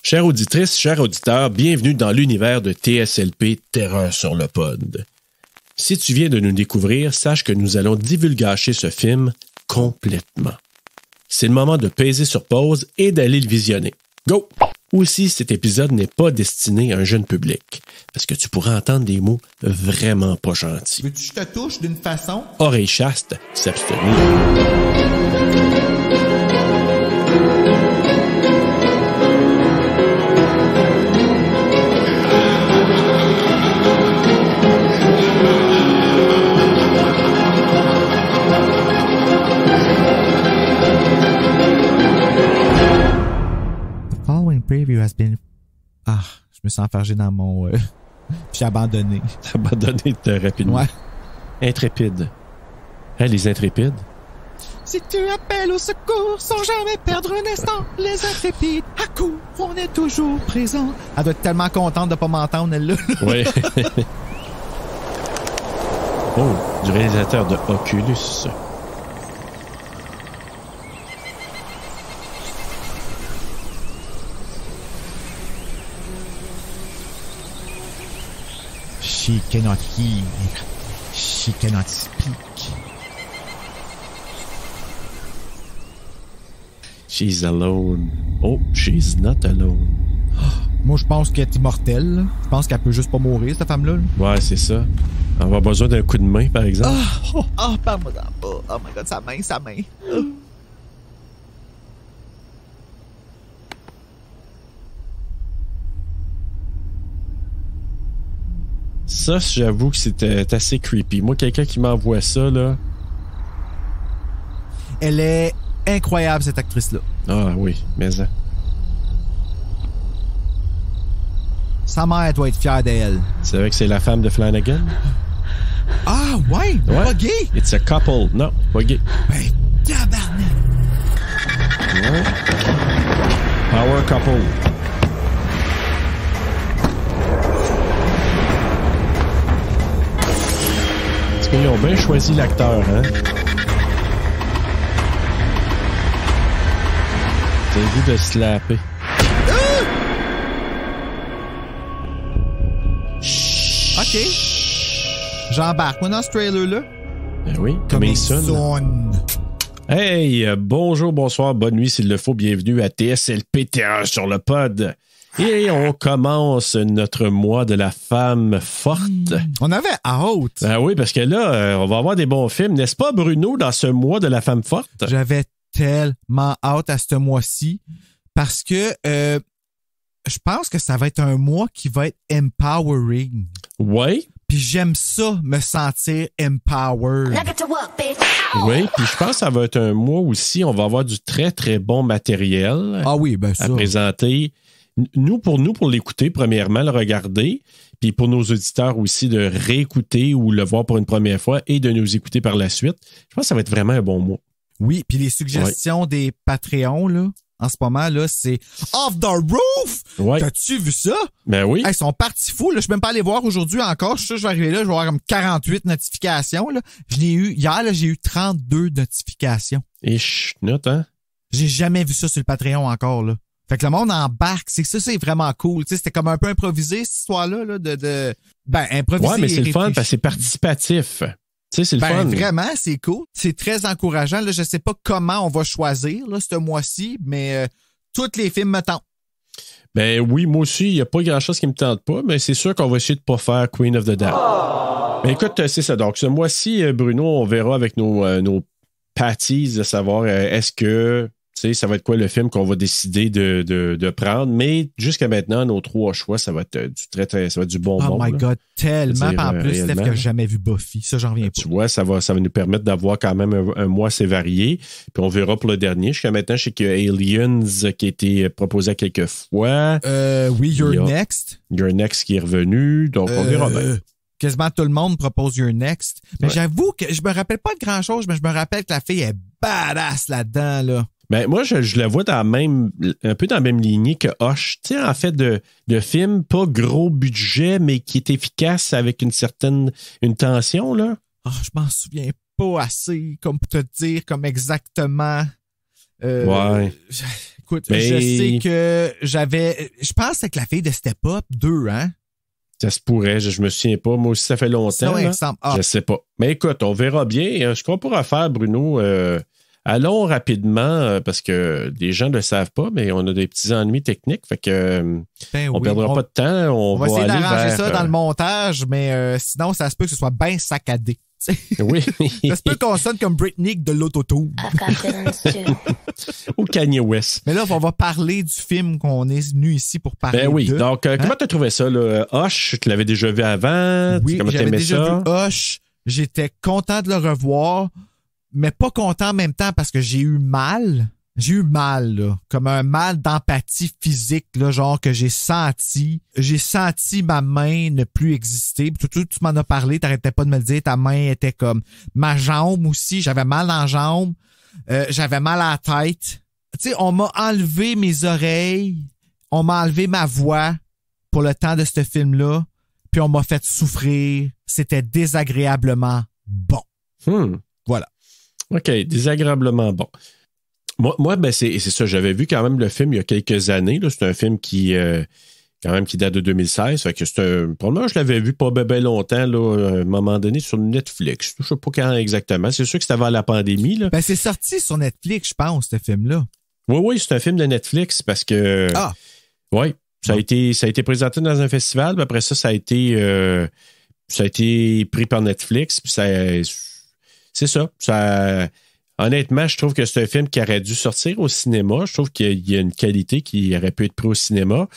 Chères auditrices, chers auditeurs, bienvenue dans l'univers de TSLP Terreur sur le pod. Si tu viens de nous découvrir, sache que nous allons divulgacher ce film complètement. C'est le moment de peser sur pause et d'aller le visionner. Go! Aussi, cet épisode n'est pas destiné à un jeune public, parce que tu pourras entendre des mots vraiment pas gentils. Veux-tu que je te touche d'une façon? Oreille chaste, s'abstenir. Preview has been... Ah, je me sens enfargé dans mon... J'ai abandonné. Abandonné rapidement. Ouais. Intrépide. Hein, les intrépides? Si tu appelles au secours sans jamais perdre un instant, les intrépides, à coup, on est toujours présent. Elle doit être tellement contente de pas m'entendre, elle-là. Oui. Oh, du réalisateur de Oculus. She cannot hear. She cannot speak. She's alone. Oh, she's not alone. Moi, je pense qu'elle est immortelle. Là. Je pense qu'elle peut juste pas mourir, cette femme-là. Ouais, c'est ça. On va avoir besoin d'un coup de main, par exemple. Parle-moi d'en bas. Oh my God, sa main. Ça, j'avoue que c'était assez creepy. Moi, quelqu'un qui m'envoie ça, là... Elle est incroyable, cette actrice-là. Ah oui, mais ça... Sa mère doit être fière d'elle. C'est vrai que c'est la femme de Flanagan? Ah, ouais? Pas gay? It's a couple. Non, pas gay. Ben, tabarnak! Ouais. Power couple. Parce qu'ils ont bien choisi l'acteur, hein? T'as le goût de slapper. OK. J'embarque, moi, dans ce trailer-là. Ben oui, comme il sonne. Hey, bonjour, bonsoir, bonne nuit s'il le faut. Bienvenue à TSLP Terreur sur le pod. Et on commence notre mois de la femme forte. On avait hâte. Ben oui, parce que là, on va avoir des bons films. N'est-ce pas, Bruno, dans ce mois de la femme forte? J'avais tellement hâte à ce mois-ci parce que je pense que ça va être un mois qui va être empowering. Oui. Puis j'aime ça, me sentir empowered. Oui, puis je pense que ça va être un mois aussi. On va avoir du très, très bon matériel ça. À présenter. Nous, pour l'écouter, premièrement, le regarder, puis pour nos auditeurs aussi de réécouter ou le voir pour une première fois et de nous écouter par la suite. Je pense que ça va être vraiment un bon mois. Oui, puis les suggestions des Patreons, là, en ce moment, là, c'est Off the Roof! Ouais. T'as-tu vu ça? Ben oui. Hey, ils sont partis fous, là. Je suis même pas allé voir aujourd'hui encore. Je suis sûr que je vais arriver là, je vais avoir comme 48 notifications, là. Hier, là, j'ai eu 32 notifications. Et je note, hein? J'ai jamais vu ça sur le Patreon encore, là. Fait que le monde embarque, ça c'est vraiment cool. Tu sais, c'était comme un peu improvisé cette histoire-là, là, improvisé. Ouais, mais c'est le fun parce que c'est participatif. Tu sais, c'est le fun. Vraiment, c'est cool. C'est très encourageant. Là, je sais pas comment on va choisir là ce mois-ci, mais tous les films me tentent. Ben oui, moi aussi, il n'y a pas grand-chose qui me tente pas, mais c'est sûr qu'on va essayer de pas faire Queen of the Damned. Ben écoute, c'est ça. Donc, ce mois-ci, Bruno, on verra avec nos patties de savoir est-ce que tu sais, ça va être quoi le film qu'on va décider de prendre. Mais jusqu'à maintenant, nos trois choix, ça va être ça va être du bon monde. Oh my God, tellement. Dire, en plus, Steph qui n'a jamais vu Buffy. Ça, j'en reviens pas. Tu vois, ça va nous permettre d'avoir quand même un mois assez varié. Puis on verra pour le dernier. Jusqu'à maintenant, je sais qu'il y a Aliens qui a été proposé à quelques fois. Oui, You're Next. You're Next qui est revenu. Donc, on verra bien. Quasiment tout le monde propose You're Next. Mais j'avoue que je me rappelle pas de grand-chose, mais je me rappelle que la fille est badass là-dedans, là. Ben, moi, je la vois un peu dans la même lignée que Hush. Tu sais, en fait, de film pas gros budget, mais qui est efficace avec une tension, là. Je m'en souviens pas assez, comme pour te dire, comme exactement. Ouais. Écoute, Écoute, je sais que je pense que c'est que la fille de Step Up 2, hein? Ça se pourrait, je me souviens pas. Moi aussi, ça fait longtemps. Je sais pas. Mais écoute, on verra bien. Ce qu'on pourra faire, Bruno, allons rapidement, parce que les gens ne le savent pas, mais on a des petits ennuis techniques. Fait que on perdra pas de temps. On va essayer aller d'arranger vers, ça dans le montage, mais sinon, ça se peut que ce soit bien saccadé. Oui. Ça se peut qu'on sonne comme Britney de l'Auto-Tune. Ou Kanye West. Mais là, on va parler du film qu'on est venu ici pour parler. Ben oui. Donc, comment t'as trouvé ça, là? Hush, tu l'avais déjà vu avant? Oui, comment j'avais déjà ça? vu Hush. J'étais content de le revoir, mais pas content en même temps parce que j'ai eu mal. J'ai eu mal, là, comme un mal d'empathie physique, là, genre que j'ai senti. J'ai senti ma main ne plus exister. Tu m'en as parlé, t'arrêtais pas de me le dire, ta main était comme... Ma jambe aussi, j'avais mal dans la jambe, j'avais mal à la tête. Tu sais, on m'a enlevé mes oreilles, on m'a enlevé ma voix pour le temps de ce film-là, puis on m'a fait souffrir. C'était désagréablement bon. Voilà. OK, désagréablement bon. Moi, ben c'est ça. J'avais vu quand même le film il y a quelques années. Là. C'est un film qui date de 2016. Fait que probablement, je l'avais vu pas bien longtemps, là, à un moment donné, sur Netflix. Je sais pas quand exactement. C'est sûr que c'était avant la pandémie. Là. Ben, c'est sorti sur Netflix, je pense, ce film-là. Oui, c'est un film de Netflix parce que. Ah! Oui. Ça a été présenté dans un festival. Puis après ça a été pris par Netflix. Puis c'est ça. Honnêtement, je trouve que c'est un film qui aurait dû sortir au cinéma. Je trouve qu'il y a une qualité qui aurait pu être pris au cinéma.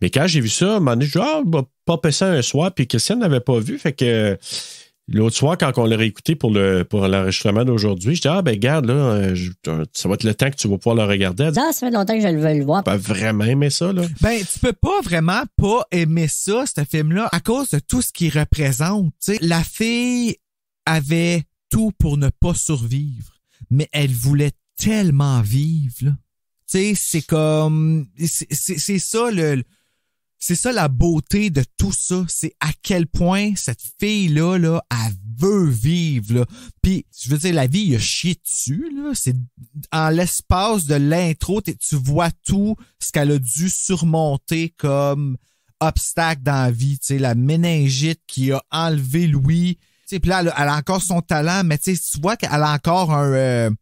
Mais quand j'ai vu ça, à un moment donné, je dis, on va popper ça un soir, puis Christiane n'avait pas vu. Fait que l'autre soir, quand on l'a réécouté pour l'enregistrement d'aujourd'hui, je dis, regarde, là, ça va être le temps que tu vas pouvoir le regarder. Ça fait longtemps que je le veux le voir. Pas vraiment aimé ça, là. Ben, tu peux pas vraiment pas aimer ça, ce film-là, à cause de tout ce qu'il représente. T'sais, la fille avait tout pour ne pas survivre. Mais elle voulait tellement vivre, là. Tu sais, c'est comme... C'est ça, c'est ça la beauté de tout ça. C'est à quel point cette fille-là, là, elle veut vivre, là. Puis, je veux dire, la vie, il a chié dessus, là. C'est en l'espace de l'intro, tu vois tout ce qu'elle a dû surmonter comme obstacle dans la vie. Tu sais, la méningite qui a enlevé Louis. Puis là, elle a encore son talent, mais tu vois qu'elle a encore une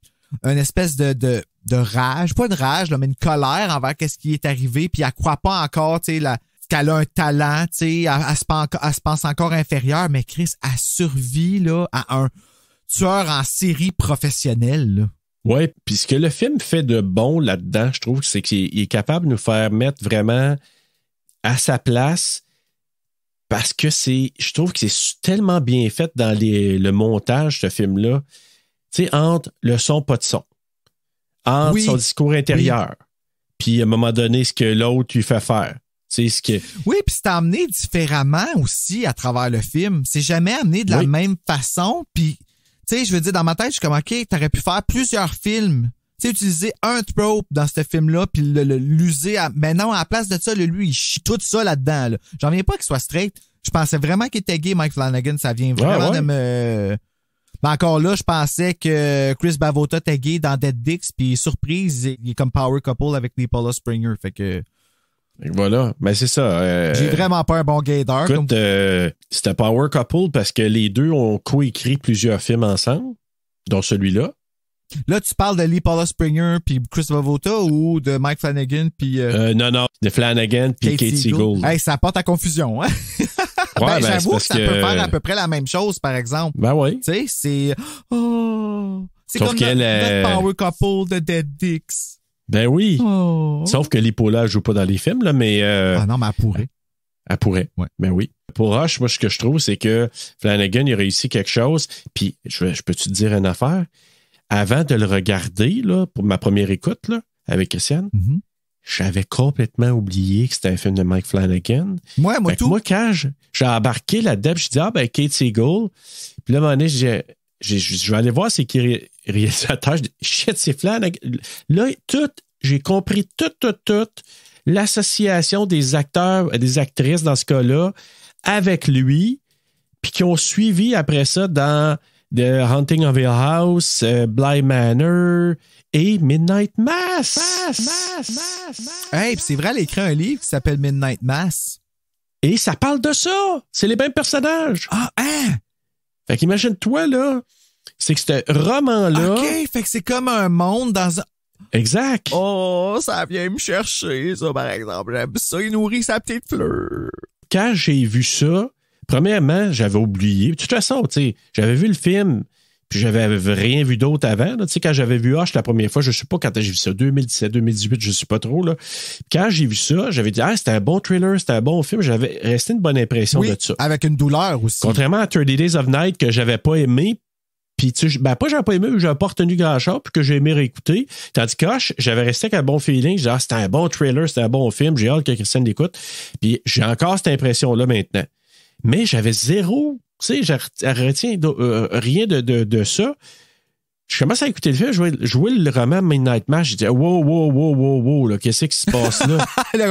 espèce de rage, pas de rage, là, mais une colère envers ce qui est arrivé, puis elle croit pas encore, tu sais, qu'elle a un talent, tu sais, elle se pense encore inférieure, mais Chris, elle survit là à un tueur en série professionnel, là. Ouais, puis ce que le film fait de bon là-dedans, je trouve, c'est qu'il est capable de nous faire mettre vraiment à sa place. Parce que je trouve que c'est tellement bien fait dans le montage, ce film-là. Tu sais, entre le son, pas de son. Entre son discours intérieur. Puis, à un moment donné, ce que l'autre lui fait faire. Tu sais, Oui, puis c'est amené différemment aussi à travers le film. C'est jamais amené de la même façon. Puis, tu sais, je veux dire, dans ma tête, je suis comme, OK, t'aurais pu faire plusieurs films. Tu sais, utiliser un trope dans ce film-là, puis l'user mais non, à la place de ça, lui, il chie tout ça là-dedans, là. J'en viens pas qu'il soit straight. Je pensais vraiment qu'il était gay, Mike Flanagan. Ça vient vraiment de me... Mais encore là, je pensais que Chris Bavota était gay dans Dead Dicks, puis surprise, il est comme power couple avec Nicola Springer. Fait que... Voilà, mais c'est ça. J'ai vraiment pas un bon gaydar. Écoute, c'était power couple parce que les deux ont coécrit plusieurs films ensemble, dont celui-là. Là, tu parles de Lee Paula Springer puis Chris Bavota ou de Mike Flanagan puis... Non, de Flanagan puis Kate Siegel. Hey, ça porte à confusion, hein? Ouais, j'avoue que ça peut faire à peu près la même chose, par exemple. Ben oui. Tu sais, c'est... c'est sauf comme notre power couple de Dead Dicks. Ben oui. Sauf que Lee Paula joue pas dans les films, là, mais... Ah non, mais elle pourrait. Elle pourrait. Ouais. Ben oui. Pour Rush, moi, ce que je trouve, c'est que Flanagan, il a réussi quelque chose. Puis, je peux-tu te dire une affaire? Avant de le regarder, là, pour ma première écoute, là, avec Christiane, j'avais complètement oublié que c'était un film de Mike Flanagan. Moi tout. Moi, quand j'ai embarqué là-dedans, je dis, Kate Siegel. Puis là, à un moment donné, je vais aller voir c'est qui réalisateur. Je dis, shit, c'est Flanagan. Là, j'ai compris tout l'association des acteurs et des actrices dans ce cas-là avec lui, puis qui ont suivi après ça dans The Haunting of Hill House, Bly Manor et Midnight Mass. Hey, pis c'est vrai, elle a écrit un livre qui s'appelle Midnight Mass. Et ça parle de ça. C'est les mêmes personnages. Ah, hein? Fait qu'imagine-toi, là, c'est que ce roman-là... OK, fait que c'est comme un monde dans un... Exact. Oh, ça vient me chercher, ça, par exemple. J'aime ça, il nourrit sa petite fleur. Quand j'ai vu ça, premièrement, j'avais oublié. De toute façon, tu sais, j'avais vu le film, puis j'avais rien vu d'autre avant. Tu sais, quand j'avais vu Hush la première fois, je sais pas quand j'ai vu ça, 2017, 2018, je sais pas trop, là. Quand j'ai vu ça, j'avais dit, c'était un bon thriller, c'était un bon film. J'avais resté une bonne impression de ça. Avec une douleur aussi. Contrairement à 30 Days of Night, que j'avais pas aimé, puis tu sais, pas j'avais pas aimé, mais j'avais pas retenu grand-chose, puis que j'ai aimé réécouter. Tandis que Hush, j'avais resté avec un bon feeling. J'ai dit, c'était un bon thriller, c'était un bon film, j'ai hâte que Christiane l'écoute. Puis j'ai encore cette impression-là maintenant. Mais j'avais zéro, tu sais, je retiens rien de ça. Je commence à écouter le film, je vois le roman Midnight Mass, j'ai dit, wow, là, qu'est-ce qui se passe là?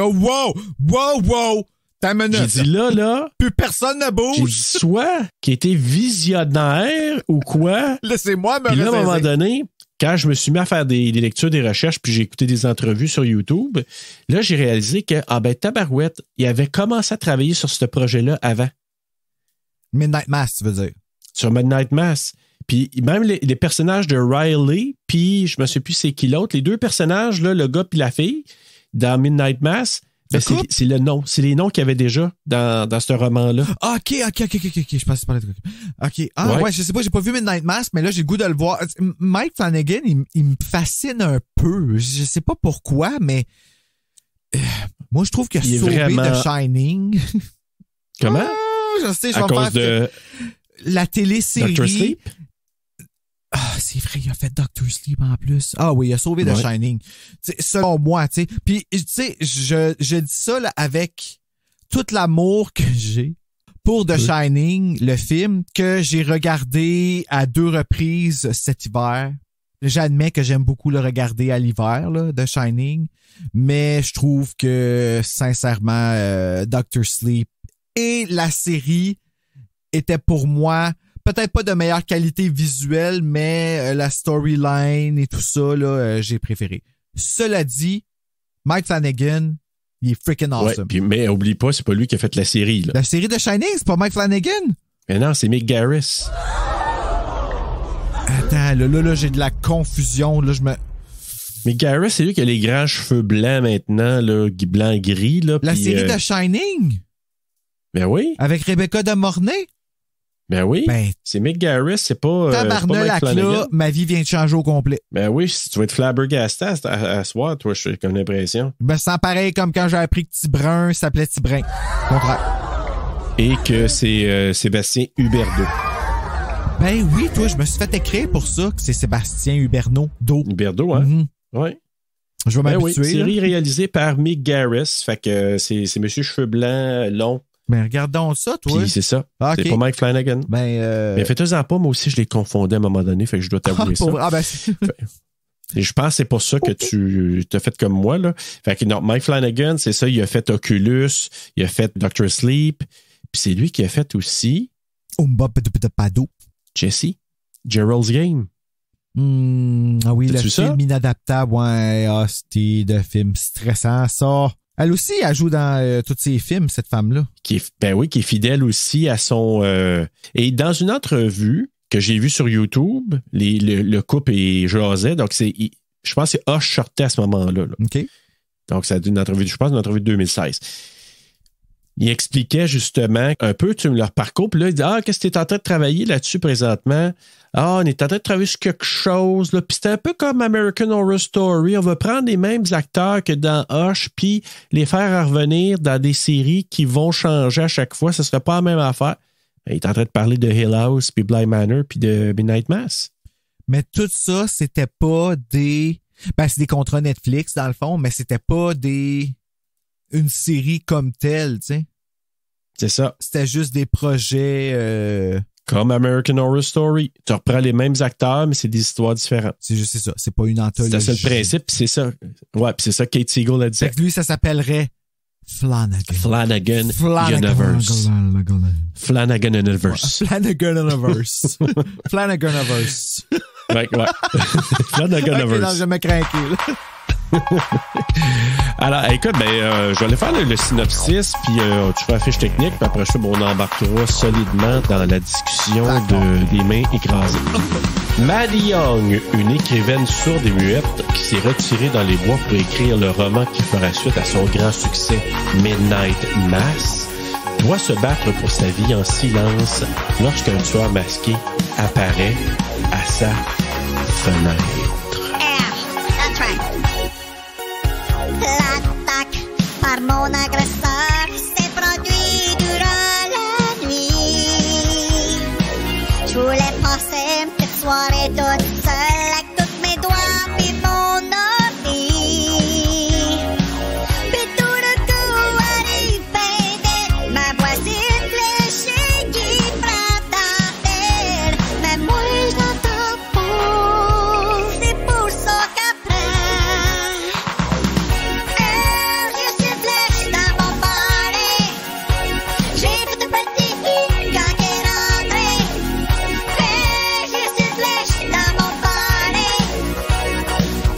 Wow! J'ai dit là. Plus personne ne bouge. J'ai dit soit qui était visionnaire ou quoi. Laissez-moi me Puis là, à un moment donné, quand je me suis mis à faire des lectures, des recherches, puis j'ai écouté des entrevues sur YouTube, là, j'ai réalisé que, tabarouette, il avait commencé à travailler sur ce projet-là avant. Midnight Mass, tu veux dire? Sur Midnight Mass. Puis même les personnages de Riley, puis je me sais plus c'est qui l'autre, les deux personnages, là, le gars puis la fille, dans Midnight Mass, ben c'est le nom. C'est les noms qu'il y avait déjà dans ce roman-là. OK. Je pense par là. OK. Ah, ouais, je sais pas, j'ai pas vu Midnight Mass, mais là, j'ai le goût de le voir. Mike Flanagan, il me fascine un peu. Je sais pas pourquoi, mais moi, je trouve qu'il a sauvé vraiment... The Shining. Comment? Je sais, je à vais cause de la télésérie. Dr. Sleep? Ah, c'est vrai, il a fait Dr. Sleep en plus. Ah oui, il a sauvé The Shining. T'sais, selon moi, tu sais. Puis, tu sais, je dis ça là, avec tout l'amour que j'ai pour The Shining, le film, que j'ai regardé à 2 reprises cet hiver. J'admets que j'aime beaucoup le regarder à l'hiver, là, The Shining. Mais je trouve que, sincèrement, Dr. Sleep et la série étaient pour moi... Peut-être pas de meilleure qualité visuelle, mais la storyline et tout ça, là, j'ai préféré. Cela dit, Mike Flanagan, il est freaking awesome. Ouais, mais oublie pas, c'est pas lui qui a fait la série. Là. La série de Shining, c'est pas Mike Flanagan? Mais non, c'est Mick Garris. Attends, là, j'ai de la confusion. Là, Mick Garris, c'est lui qui a les grands cheveux blancs maintenant, là, blanc-gris. Là, la série de Shining? Ben oui. Avec Rebecca de Mornay? Ben oui, c'est Mick Garris, c'est pas Tabarnak, là, ma vie vient de changer au complet. Ben oui, si tu vas être flabbergasté à soir, toi, j'ai comme l'impression. Je me sens pareil comme quand j'ai appris que Tibrin s'appelait Tibrin. Contraire. Et que c'est Sébastien Huberdeau. Ben oui, toi, je me suis fait écrire pour ça, que c'est Sébastien Huberdeau. Huberdeau, hein? Mm-hmm. Oui. Je vais m'habituer. Oui, série réalisée par Mick Garris, fait que c'est Monsieur Cheveux Blancs, long. Ben, regardons ça, toi. Puis c'est ça. Ah, okay. C'est pas Mike Flanagan. Mais faites-en pas, moi aussi, je les confondais à un moment donné, fait que je dois t'avouer ça. Et je pense que c'est pour ça que tu t'as fait comme moi, là. Fait que non, Mike Flanagan, c'est ça, il a fait Oculus, il a fait Dr. Sleep, puis c'est lui qui a fait aussi Jesse, Gerald's Game. Ah oui, le film ça? inadaptable, ouais, c'était de film stressant, ça. Elle aussi, elle joue dans tous ses films, cette femme-là. Qui est fidèle aussi à son... Et dans une entrevue que j'ai vue sur YouTube, le couple est jasait, donc je pense que c'est Hush sortait à ce moment-là. Là. OK. Donc, c'est une entrevue de 2016. Il expliquait justement un peu leur parcours. Puis là, il dit, qu'est-ce que tu es en train de travailler là-dessus présentement? On est en train de travailler sur quelque chose. Là. Puis c'était un peu comme American Horror Story. On va prendre les mêmes acteurs que dans Hush, puis les faire revenir dans des séries qui vont changer à chaque fois. Ce ne serait pas la même affaire. Il est en train de parler de Hill House, puis Bly Manor, puis de Midnight Mass. Mais tout ça, c'était pas des... Ben, c'est des contrats Netflix, dans le fond, mais c'était pas une série comme telle, tu sais. C'est ça. C'était juste des projets... Comme American Horror Story. Tu reprends les mêmes acteurs, mais c'est des histoires différentes. C'est juste ça. C'est pas une anthologie. C'est ça le principe, puis c'est ça. Ouais, puis c'est ça que Kate Siegel a dit. Fait que lui, ça s'appellerait Flanagan. Universe. Flanagan Universe. Flanagan Universe. Flanagan Universe. Ouais. Flanagan Ok, non, Universe. je me craqué, là. Alors, écoute, je vais aller faire le synopsis, puis tu feras la fiche technique, puis après ça, on embarquera solidement dans la discussion des mains écrasées. Maddie Young, une écrivaine sourde et muette qui s'est retirée dans les bois pour écrire le roman qui fera suite à son grand succès Midnight Mass, doit se battre pour sa vie en silence lorsqu'un tueur masqué apparaît à sa fenêtre. That's right. L'attaque par mon agresseur s'est produite durant la nuit. Je voulais passer une petite soirée toute seule avec tous mes doigts puis mon ordi. Puis tout le coup arrive vite, ma voisine fléchée qui frappe dans terre. Mais moi je l'entends pas, c'est pour ça qu'après je suis flèche dans mon party. J'ai fait un petit hit quand elle est rentrée. Je suis flèche dans mon party.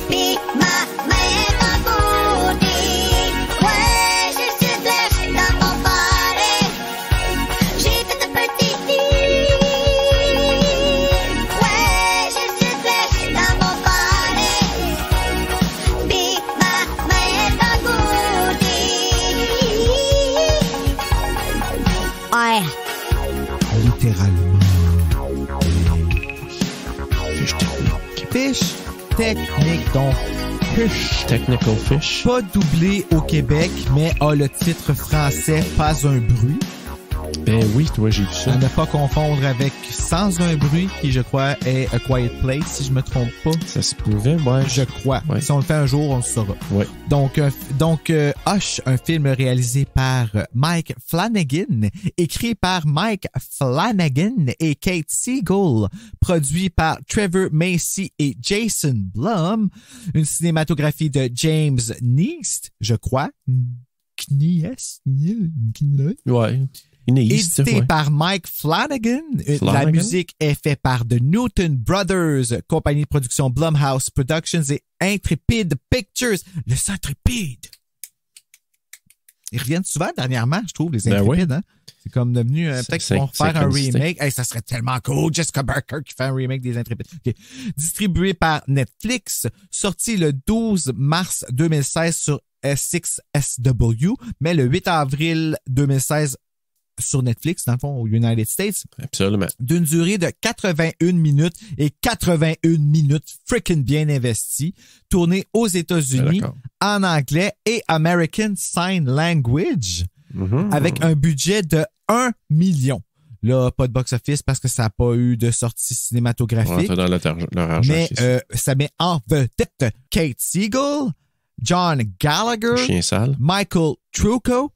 Puis ma main est engourdie. Ouais, je suis flèche dans mon party. J'ai fait un petit hit. Ouais, je suis flèche dans mon party. Puis ma main est engourdie. Ouais. Littéralement. Fiche technique. Fiche technique, donc. Fiche. Technical fish. Pas doublé au Québec, mais a le titre français Pas un bruit. Ben oui, toi, j'ai vu ça. À ne pas confondre avec Sans un bruit, qui, je crois, est A Quiet Place, si je me trompe pas. Ça se pouvait, ouais. Je crois. Ouais. Si on le fait un jour, on le saura. Ouais. Donc, Hush, un film réalisé par Mike Flanagan, écrit par Mike Flanagan et Kate Siegel, produit par Trevor Macy et Jason Blum, une cinématographie de James Neist, je crois. Ouais. Inéiste, Édité ouais. par Mike Flanagan. La Flanagan. musique est faite par The Newton Brothers, compagnie de production Blumhouse Productions et Intrepid Pictures. Le Intrepid. Ils reviennent souvent dernièrement, je trouve, les Ben Intrepides. oui. Hein? C'est comme devenu... peut-être qu'ils vont faire un synchronicité. remake. Hey, ça serait tellement cool. Jessica Barker qui fait un remake des Intrepides. Okay. Distribué par Netflix. Sorti le 12 mars 2016 sur S6SW, mais le 8 avril 2016 sur Netflix, dans le fond, aux United States, Absolument. d'une durée de 81 minutes et 81 minutes freaking bien investies, tourné aux États-Unis, D'accord. en anglais et American Sign Language, avec un budget de 1 million. Là, pas de box-office parce que ça n'a pas eu de sortie On cinématographique. rentre dans leur argent. Mais c'est ça. ça met en vedette Kate Siegel, John Gallagher, Chien sale. Michael Trucco,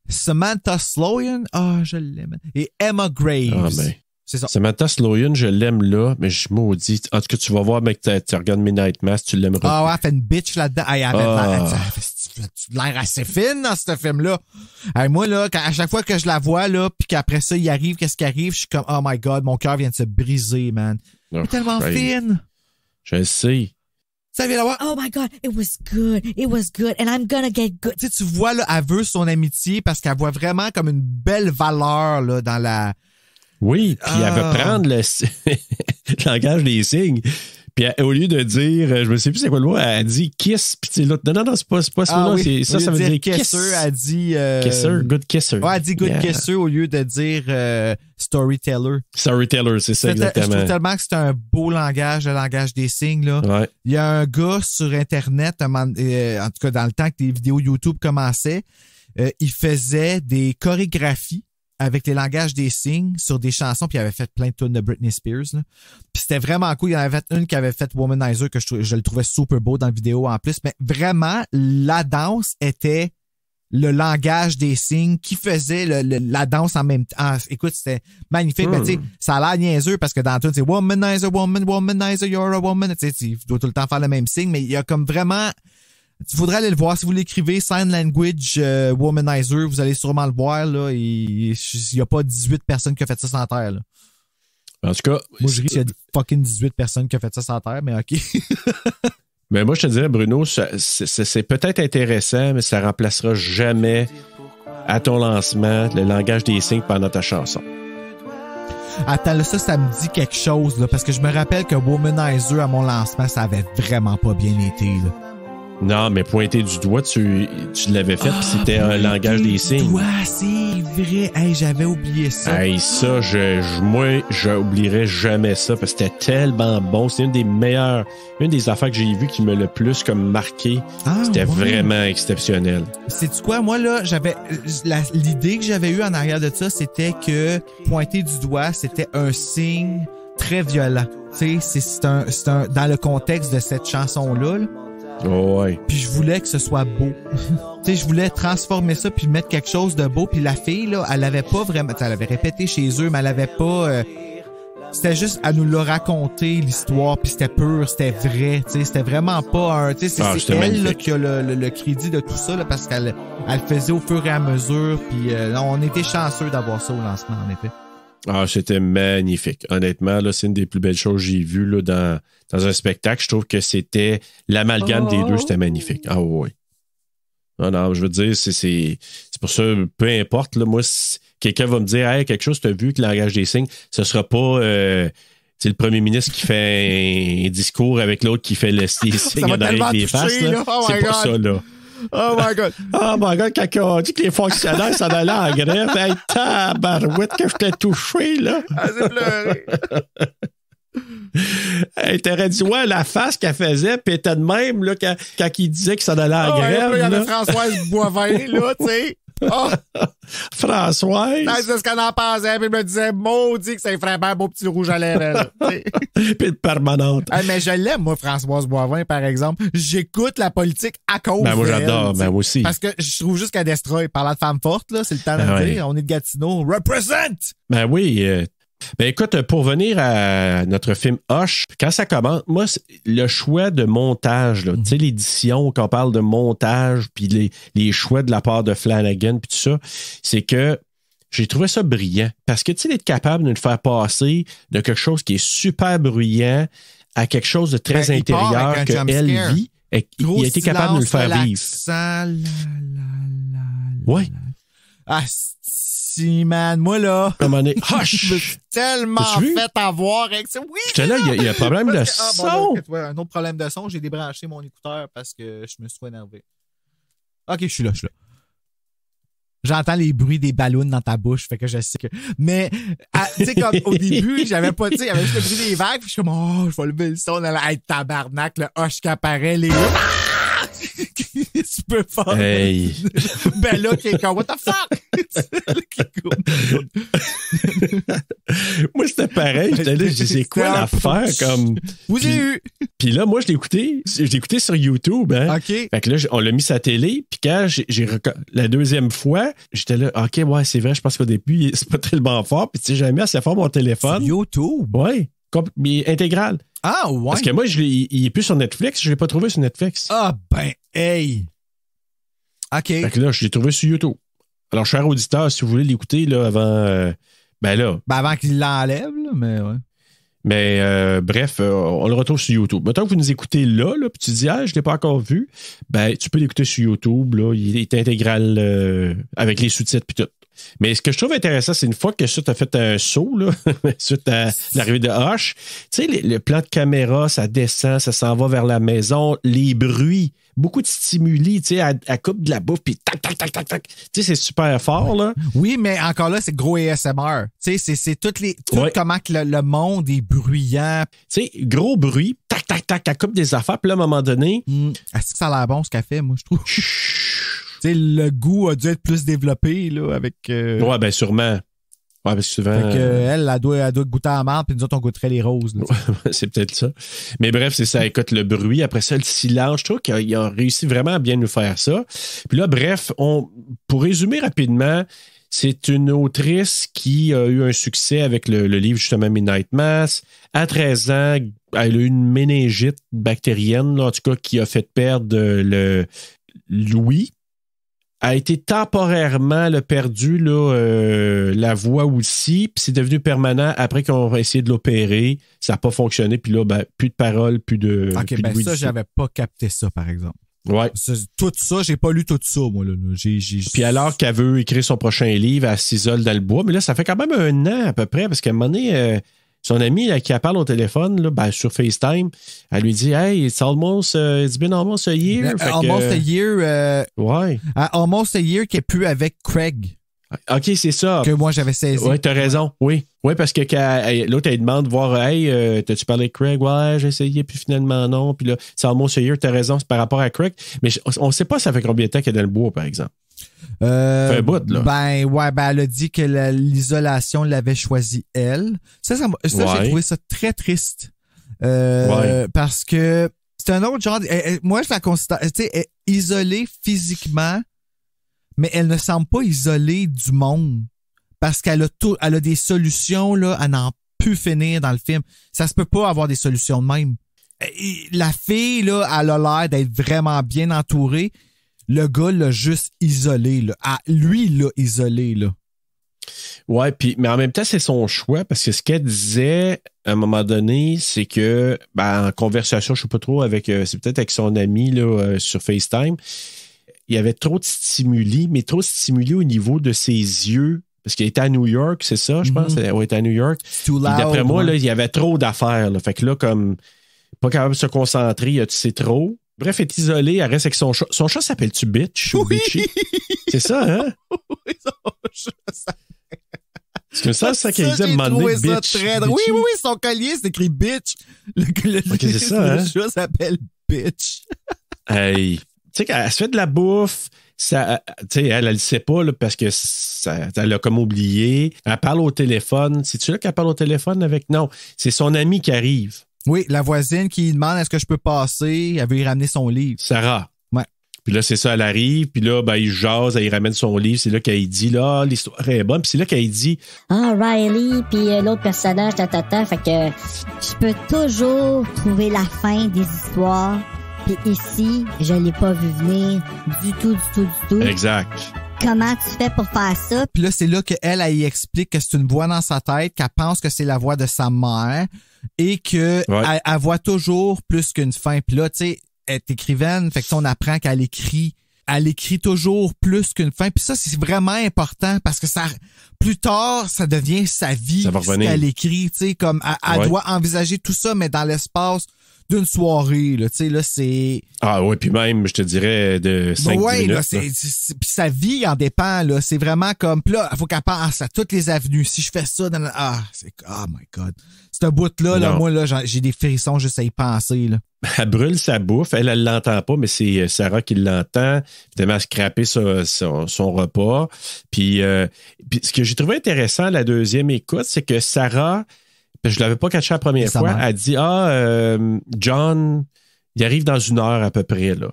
Samantha Sloyan, je l'aime, et Emma Graves. Ah, ben. C'est ça. Samantha Sloyan, je l'aime là, mais je maudis. En tout cas, tu vas voir, mec, tu regardes Midnight Mass, tu l'aimeras. Ah ouais, elle fait une bitch là-dedans. Elle avait Ah. l'air assez fine dans ce film-là. Moi, là, à chaque fois que je la vois, là, puis qu'après ça, il arrive, qu'est-ce qui arrive, je suis comme, oh my god, mon cœur vient de se briser, man. Elle est tellement fine. Je le sais. Ça vient d'avoir. Oh my God, it was good, and I'm gonna get good. Tu sais, tu vois, là, elle veut son amitié parce qu'elle voit vraiment comme une belle valeur, là, dans la... Oui, puis elle veut prendre le langage des signes. Puis au lieu de dire, je me sais plus c'est quoi le mot, elle dit kiss, puis tu sais, l'autre, non, c'est pas ce mot-là, c'est ça, ça veut dire kiss. Kisser, elle dit... Kisser, good kisser. Ouais, elle dit good Yeah. kisser au lieu de dire storyteller. Storyteller, c'est ça, Je exactement. trouve tellement que c'est un beau langage, le langage des signes, là. Ouais. Il y a un gars sur Internet, en tout cas dans le temps que les vidéos YouTube commençaient, il faisait des chorégraphies avec les langages des signes sur des chansons, puis il avait fait plein de tunes de Britney Spears, là. Puis c'était vraiment cool. Il y en avait fait une qui avait fait Womanizer, que je le trouvais super beau dans la vidéo en plus. Mais vraiment, la danse était le langage des signes qui faisait la danse en même temps. Écoute, c'était magnifique. Mais tu sais, ça a l'air niaiseux parce que dans tout, c'est Womanizer, woman, womanizer, you're a woman. Tu sais, tu dois tout le temps faire le même signe, mais il y a comme vraiment Il faudrait aller le voir. Si vous l'écrivez, Sign Language Womanizer, vous allez sûrement le voir. Là, il n'y a pas 18 personnes qui ont fait ça sans terre. Là. En tout cas... Moi, je ris qu'il y a fucking 18 personnes qui ont fait ça sans terre, mais OK. Mais moi, je te dirais, Bruno, c'est peut-être intéressant, mais ça remplacera jamais à ton lancement le langage des signes pendant ta chanson. Attends, là, ça me dit quelque chose, là, parce que je me rappelle que Womanizer, à mon lancement, ça avait vraiment pas bien été. Là. Non, mais pointer du doigt, tu l'avais fait, puis c'était un langage des signes. Doigt, c'est vrai. Hey, j'avais oublié ça. Hey, ça, moi, j'oublierai jamais ça, parce que c'était tellement bon. C'est une des affaires que j'ai vues qui m'a le plus comme marqué. C'était vraiment exceptionnel. Sais-tu quoi? Moi, là, l'idée que j'avais eue en arrière de ça, c'était que pointer du doigt, c'était un signe très violent. Tu sais, c'est un, dans le contexte de cette chanson-là, là. Oh ouais. Puis je voulais que ce soit beau. Tu sais, je voulais transformer ça puis mettre quelque chose de beau. Puis la fille, là, elle avait pas vraiment... Elle avait répété chez eux, mais elle avait pas... c'était juste, elle nous l'a raconté, l'histoire, puis c'était pur, c'était vrai. Tu sais, c'était vraiment pas un... Tu sais, c'est elle là, qui a le crédit de tout ça, là, parce qu'elle faisait au fur et à mesure. Puis on était chanceux d'avoir ça au lancement, en effet. Ah, c'était magnifique. Honnêtement, là, c'est une des plus belles choses que j'ai vues là, dans un spectacle. Je trouve que c'était l'amalgame des deux, c'était magnifique. Ah oui. Non, je veux dire, c'est pour ça, peu importe, là, moi, si quelqu'un va me dire, hey, quelque chose, tu as vu que le langage des signes, ce sera pas le premier ministre qui fait un discours avec l'autre qui fait les signes derrière les faces. Là. Oh c'est pas God. Ça, là. Oh my God! Oh my God, quand on dit que les fonctionnaires s'en allaient en grève, hey, tabarouette que je t'ai touché, là! Ah, c'est pleuré! Hey, t'aurais dit, ouais, la face qu'elle faisait, pis était de même, là, quand il disait qu'il s'en allait en grève. Il y avait Françoise Boivin, là, tu sais. Oh. Françoise. C'est ce qu'on en pensait, puis il me disait, maudit que ça ferait bien beau petit rouge à lèvres. Puis permanente. Mais je l'aime, moi, Françoise Boivin, par exemple. J'écoute la politique à cause ben, moi, j'adore, d'elle, moi aussi. Parce que je trouve juste qu'elle destroy. Parlant de femme forte, là, c'est le temps de le dire. On est de Gatineau. Represent! Ben oui. Ben écoute, pour venir à notre film Hush, quand ça commence, moi, le choix de montage, tu sais, l'édition, quand on parle de montage, puis les choix de la part de Flanagan, puis tout ça, c'est que j'ai trouvé ça brillant. Parce que, tu sais, d'être capable de le faire passer de quelque chose qui est super bruyant à quelque chose de très intérieur qu'elle vit, et il a été capable de le faire vivre. Ouais. Ah, si, man, moi, là. Je me suis tellement fait avoir avec ça. Oui! J'étais là, il y a un problème de son. Un autre problème de son, j'ai débranché mon écouteur parce que je me suis trop énervé. OK, je suis là. J'entends les bruits des ballons dans ta bouche, fait que je sais que... Mais, tu sais, comme au début, j'avais pas, tu sais, il y avait juste le bruit des vagues, puis je suis comme, oh, je vais lever le son, là, hey, tabarnak, le hoche qui apparaît, les... Tu peux pas. Hey. Ben là, qui est comme, what the fuck? Moi, c'était pareil. J'étais là, je disais, c'est quoi l'affaire? Comme. Vous avez eu. Puis là, moi, je l'ai écouté sur YouTube. Hein? OK. Fait que là, on l'a mis sur la télé. Puis quand la deuxième fois, j'étais là, OK, ouais, c'est vrai, je pense qu'au début, c'est pas tellement fort. Puis tu sais, j'ai mis assez fort mon téléphone. Sur YouTube? Ouais. Mais intégral. Ah, ouais. Parce que moi, il est plus sur Netflix. Je l'ai pas trouvé sur Netflix. Ah, ben, hey. OK. Fait que là, je l'ai trouvé sur YouTube. Alors, cher auditeur, si vous voulez l'écouter, là, avant. Avant qu'il l'enlève, là, mais ouais. Mais bref, on le retrouve sur YouTube. Maintenant que vous nous écoutez là puis tu dis, je ne l'ai pas encore vu, ben, tu peux l'écouter sur YouTube. Là, il est intégral avec les sous-titres puis tout. Mais ce que je trouve intéressant, c'est une fois que ça t'a fait un saut, là, suite à l'arrivée de Hush, tu sais, le plan de caméra, ça descend, ça s'en va vers la maison, les bruits, beaucoup de stimuli, tu sais, à coupe de la bouffe, puis tac, tac, tac, tac, tac. Tu sais, c'est super fort, là. Oui, mais encore là, c'est gros ASMR. Tu sais, c'est comment que le monde est bruyant. Tu sais, gros bruit, tac, tac, tac, à coupe des affaires, puis là, à un moment donné... Est-ce que ça a l'air bon, ce qu'elle fait, moi, je trouve? Tu sais, le goût a dû être plus développé, là, avec... Ouais, ben sûrement. Ouais, parce que souvent... Fait que, elle doit goûter à la menthe, puis nous autres, on goûterait les roses. Là, c'est peut-être ça. Mais bref, c'est ça. Écoute, le bruit, après ça, le silence. Je trouve qu'ils ont réussi vraiment à bien nous faire ça. Puis là, bref, pour résumer rapidement, C'est une autrice qui a eu un succès avec le livre, justement, Midnight Mass. À 13 ans, elle a eu une méningite bactérienne, là, en tout cas, qui a fait perdre le l'ouïe. A été temporairement perdu, là, la voix aussi, puis c'est devenu permanent après qu'on a essayé de l'opérer. Ça n'a pas fonctionné, puis là, ben, plus de paroles, plus de. OK, plus de ben bruit ça, du tout. j'avais pas capté ça, par exemple. Ouais. Tout ça, j'ai pas lu tout ça, moi. Là. Puis alors qu'elle veut écrire son prochain livre, elle s'isole dans le bois. Mais là, ça fait quand même un an à peu près, parce qu'à un moment donné, son amie qui elle parle au téléphone, là, ben, sur FaceTime, elle lui dit « Hey, it's been almost a year. » Almost a year. Ouais. Almost a year qui est plus avec Craig. OK, c'est ça. Que moi, j'avais saisi. Oui, t'as raison. Oui. Oui, parce que quand l'autre, elle demande de voir, hey, t'as-tu parlé avec Craig? Ouais, j'ai essayé, puis finalement, non. Puis là, c'est almost a year, t'as raison, c'est par rapport à Craig. Mais on ne sait pas ça fait combien de temps qu'elle est dans le bois, par exemple. Ça fait un bout, là. Ben, elle a dit que l'isolation l'avait choisi elle. Ça j'ai trouvé ça très triste. Parce que c'est un autre genre. Moi, je la considère, tu sais, elle est isolée physiquement, mais elle ne semble pas isolée du monde. Parce qu'elle a des solutions, là, à n'en plus finir dans le film. Ça se peut pas avoir des solutions de même. La fille, là, elle a l'air d'être vraiment bien entourée. Le gars l'a juste isolé, là. Lui, il l'a isolé, là. Ouais, mais en même temps, c'est son choix, parce que ce qu'elle disait à un moment donné, c'est que, ben, en conversation, je sais pas trop, c'est peut-être avec son ami, là, sur FaceTime, il y avait trop de stimuli, mais trop de stimuli au niveau de ses yeux. Parce qu'il était à New York, c'est ça, je pense? Il était à New York. Too loud, d'après moi, là, il y avait trop d'affaires, là. Fait que là, comme, pas capable de se concentrer, tu sais trop. Bref, elle est isolée, elle reste avec son chat. Son chat s'appelle-tu Bitch ou Bitchy? C'est ça, hein? Oui, son chat. C'est comme ça qu'elle disait j'ai trouvé Bitch. ça très drôle. Oui, son collier, c'est écrit Bitch. Ok, c'est ça, le hein? chat s'appelle Bitch. Hey, tu sais qu'elle se fait de la bouffe. Ça, tu sais, elle le sait pas, là, parce que elle l'a comme oublié. Elle parle au téléphone. C'est-tu là qu'elle parle au téléphone avec? Non, c'est son ami qui arrive. Oui, la voisine qui demande est-ce que je peux passer. Elle veut y ramener son livre. Sarah. Ouais. Puis là, c'est ça, elle arrive. Puis là, ben, il jase, elle y ramène son livre. C'est là qu'elle dit, là, l'histoire est bonne. Puis c'est là qu'elle dit, Riley, puis l'autre personnage, fait que je peux toujours trouver la fin des histoires. Puis ici, je l'ai pas vu venir du tout. Exact. Comment tu fais pour faire ça? Puis là, c'est là qu'elle, elle y explique que c'est une voix dans sa tête, qu'elle pense que c'est la voix de sa mère et que elle voit toujours plus qu'une fin. Puis là, tu sais, elle est écrivaine, fait que on apprend qu'elle écrit toujours plus qu'une fin. Puis ça, c'est vraiment important parce que ça, plus tard, ça devient sa vie, ça va ce revenir. qu'elle écrit. Tu sais, comme elle doit envisager tout ça, mais dans l'espace d'une soirée, là, tu sais, là, c'est... Ah oui, puis même, je te dirais, de 5-10 minutes. Là, puis sa vie en dépend, là. C'est vraiment comme... Puis là, il faut qu'elle pense à toutes les avenues. Si je fais ça... Oh my God. Ce bout-là, là, moi, là, j'ai des frissons juste à y penser, là. Elle brûle sa bouffe. Elle l'entend pas, mais c'est Sarah qui l'entend. Évidemment, elle scraper son repas. Puis ce que j'ai trouvé intéressant à la deuxième écoute, c'est que Sarah... Je l'avais pas catché la première fois. Elle dit John, il arrive dans 1 heure à peu près, là.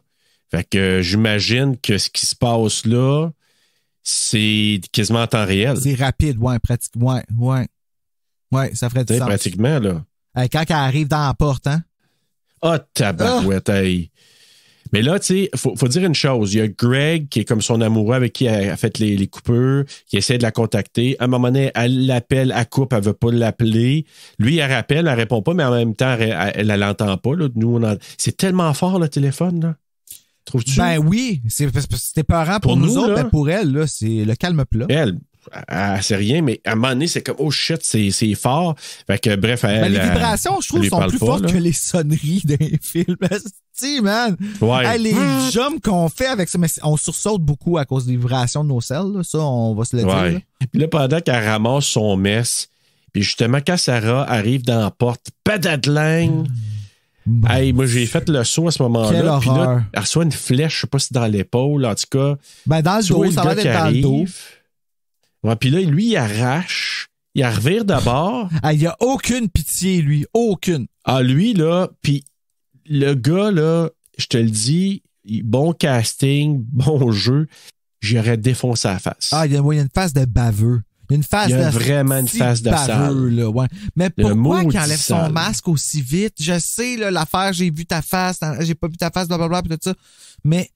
Fait que j'imagine que ce qui se passe là, c'est quasiment en temps réel. C'est rapide, ouais, pratiquement. Ouais, ça ferait du sens. Pratiquement, là. Quand elle arrive dans la porte, hein? Ah, tabarouette, hey. Mais là, tu sais, faut dire une chose. Il y a Greg, qui est comme son amoureux avec qui elle a fait les coupures, qui essaie de la contacter. À un moment donné, elle l'appelle, elle coupe, elle veut pas l'appeler. Lui, elle rappelle, elle répond pas, mais en même temps, elle l'entend pas, là. Nous, c'est tellement fort, le téléphone, là. Trouves-tu? Ben oui, c'était peurant pour nous autres, mais pour elle, là, c'est le calme plat. Elle sait rien, mais à un moment donné, c'est comme, oh shit, c'est fort. Fait que, bref, les vibrations, je trouve, sont plus fortes que les sonneries d'un film. Si, man. Ouais. Hey, les jumps qu'on fait avec ça, mais on sursaute beaucoup à cause des vibrations de nos selles, là. Ça, on va se le dire. Là. Puis là, pendant qu'elle ramasse son mess, puis justement, quand Sarah arrive dans la porte, patatlang! Hey, moi, j'ai fait le saut à ce moment-là. Puis là, elle reçoit une flèche, je sais pas si dans l'épaule, en tout cas. Ben, dans le dos, ça va être dans le dos. Ouais, puis là, lui, il arrache, il revire d'abord. Il n'y a aucune pitié, lui. Aucune. Ah, lui, là, puis le gars, là, je te le dis, bon casting, bon jeu. j'aurais défoncé la face. Ah, il y a une face de baveux. Il y a une face Il y a de vraiment une petit face de baveux, sale. là, ouais. Mais Le pourquoi maudit qu'il enlève son sale. masque aussi vite? Je sais, là, l'affaire, j'ai vu ta face, j'ai pas vu ta face, blablabla, pis tout ça. Mais,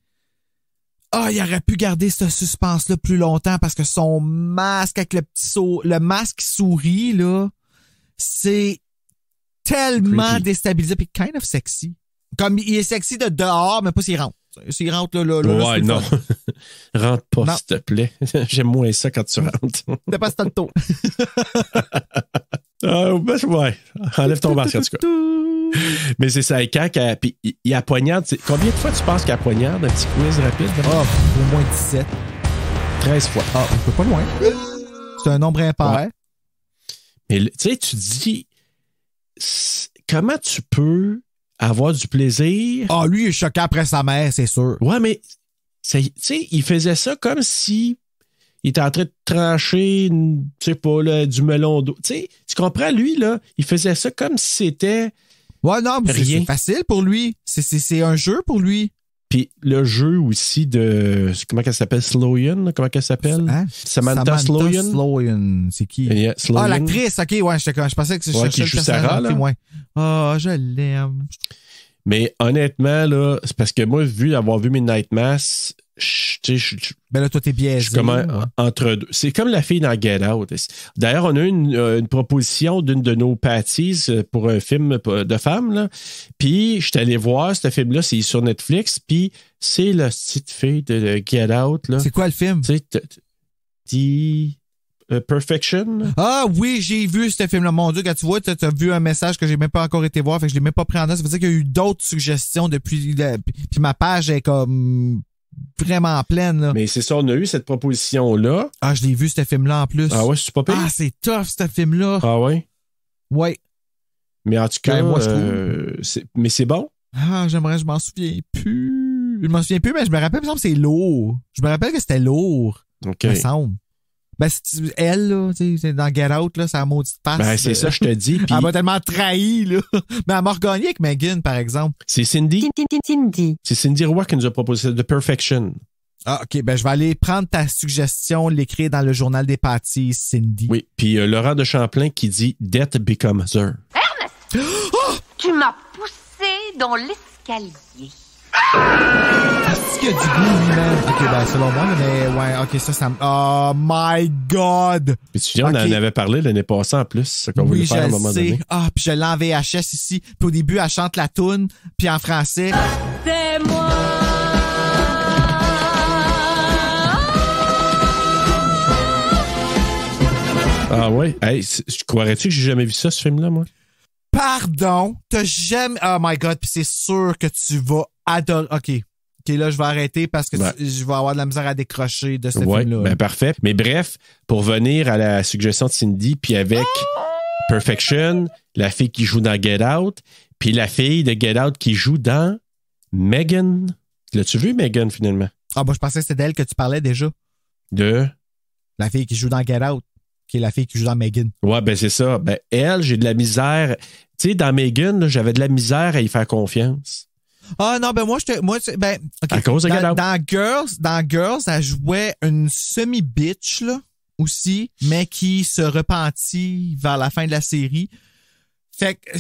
il aurait pu garder ce suspense-là plus longtemps parce que son masque avec le masque qui sourit, là, c'est tellement Creepy. déstabilisant pis kind of sexy. Comme il est sexy de dehors, mais pas s'il rentre. S'il rentre, là, Ouais, c'est le non. fun. Rentre pas, Non. s'il te plaît. J'aime moins ça quand tu rentres. T'as pas le tour. Ben, ouais. Enlève ton masque, en tout cas. Mais c'est ça. Et quand puis il a poignarde. Combien de fois tu penses qu'il a poignarde? Un petit quiz rapide? Ah, au moins 17. 13 fois. Ah, on peut pas loin. C'est un nombre impair. Ouais. Mais tu sais, tu dis, comment tu peux avoir du plaisir? Ah, lui, il est choqué après sa mère, c'est sûr. Ouais, mais tu sais, il faisait ça comme si il était en train de trancher, tu sais pas, là, du melon d'eau. Tu sais, tu comprends, lui, là, il faisait ça comme si c'était Ouais, non, mais rien. c'est facile pour lui. C'est un jeu pour lui. Puis le jeu aussi de, comment qu'elle s'appelle, Sloyan, là, comment qu'elle s'appelle? Hein? Samantha Sloyan. Sloyan, c'est qui? Yeah, Sloyan. Ah, l'actrice, ok, ouais, je pensais que je Ouais, cherchais qui le joue personnage Sarah, dans le film, là. ouais. Ah, je l'aime. Mais honnêtement, là, c'est parce que moi, avoir vu Midnight Mass, tu sais, je Ben là, toi, t'es biaisé. suis comme entre deux. C'est comme la fille dans Get Out. D'ailleurs, on a eu une proposition d'une de nos patties pour un film de femmes, là. Puis, je suis allé voir ce film-là, c'est sur Netflix, puis c'est la petite fille de Get Out, là. C'est quoi le film? Tu sais, dit Perfection. Ah oui, j'ai vu ce film-là. Mon Dieu, quand tu vois, t'as vu un message que j'ai même pas encore été voir, fait que je l'ai même pas pris en note. Ça veut dire qu'il y a eu d'autres suggestions depuis. Puis ma page est comme vraiment pleine, là. Mais c'est ça, on a eu cette proposition-là. Ah, je l'ai vu, ce film-là, en plus. Ah ouais, c'est pas pire? Ah, c'est tough, ce film-là. Ah ouais? Ouais. Mais en tout cas, Ben, moi, je trouve. mais c'est bon. Ah, je m'en souviens plus. Je m'en souviens plus, mais je me rappelle, par exemple, c'est lourd. Je me rappelle que c'était lourd. OK. Il me semble. Ben, elle, là, tu sais, dans Get Out, là, sa maudite face. Ben, c'est ça, je te dis. Puis Elle m'a tellement trahi, là. Mais elle m'a regagné avec Megan, par exemple. c'est Cindy. Cindy. C'est Cindy Roy qui nous a proposé The Perfection. Ah, OK. Ben, je vais aller prendre ta suggestion, l'écrire dans le journal des pâtisses, Cindy. Oui. Puis Laurent de Champlain qui dit Death Becomes Her. Tu m'as poussé dans l'escalier. Est-ce qu'il y a du goût, lui-même? OK, ben, selon moi, mais ouais, OK, ça me... Oh my God! Puis tu viens, on OK. en avait parlé l'année passée en plus. C'est qu'on voulait Oui, faire à un je moment le sais. donné. Ah, puis je l'ai en VHS ici. Puis au début, elle chante la toune, puis en français. C'est moi. Ah ouais? Hey, croirais-tu que j'ai jamais vu ça, ce film-là, moi? Pardon, t'as jamais... Oh my God, puis c'est sûr que tu vas adorer... OK, là, je vais arrêter parce que Ouais. je vais avoir de la misère à décrocher de ce Ouais, film-là. ben parfait. Mais bref, pour venir à la suggestion de Cindy, puis avec Perfection, la fille qui joue dans Get Out, puis la fille de Get Out qui joue dans Megan. L'as-tu vu, Megan, finalement? Ah, moi, je pensais que c'était d'elle que tu parlais déjà. De... La fille qui joue dans Get Out, qui est la fille qui joue dans Megan. Ouais, ben c'est ça. Ben elle, j'ai de la misère. Tu sais, dans Megan, là, j'avais de la misère à y faire confiance. Ah non, ben moi, ben, OK. À cause de Get Out. Dans Girls, elle jouait une semi-bitch, là, aussi, mais qui se repentit vers la fin de la série. Fait que,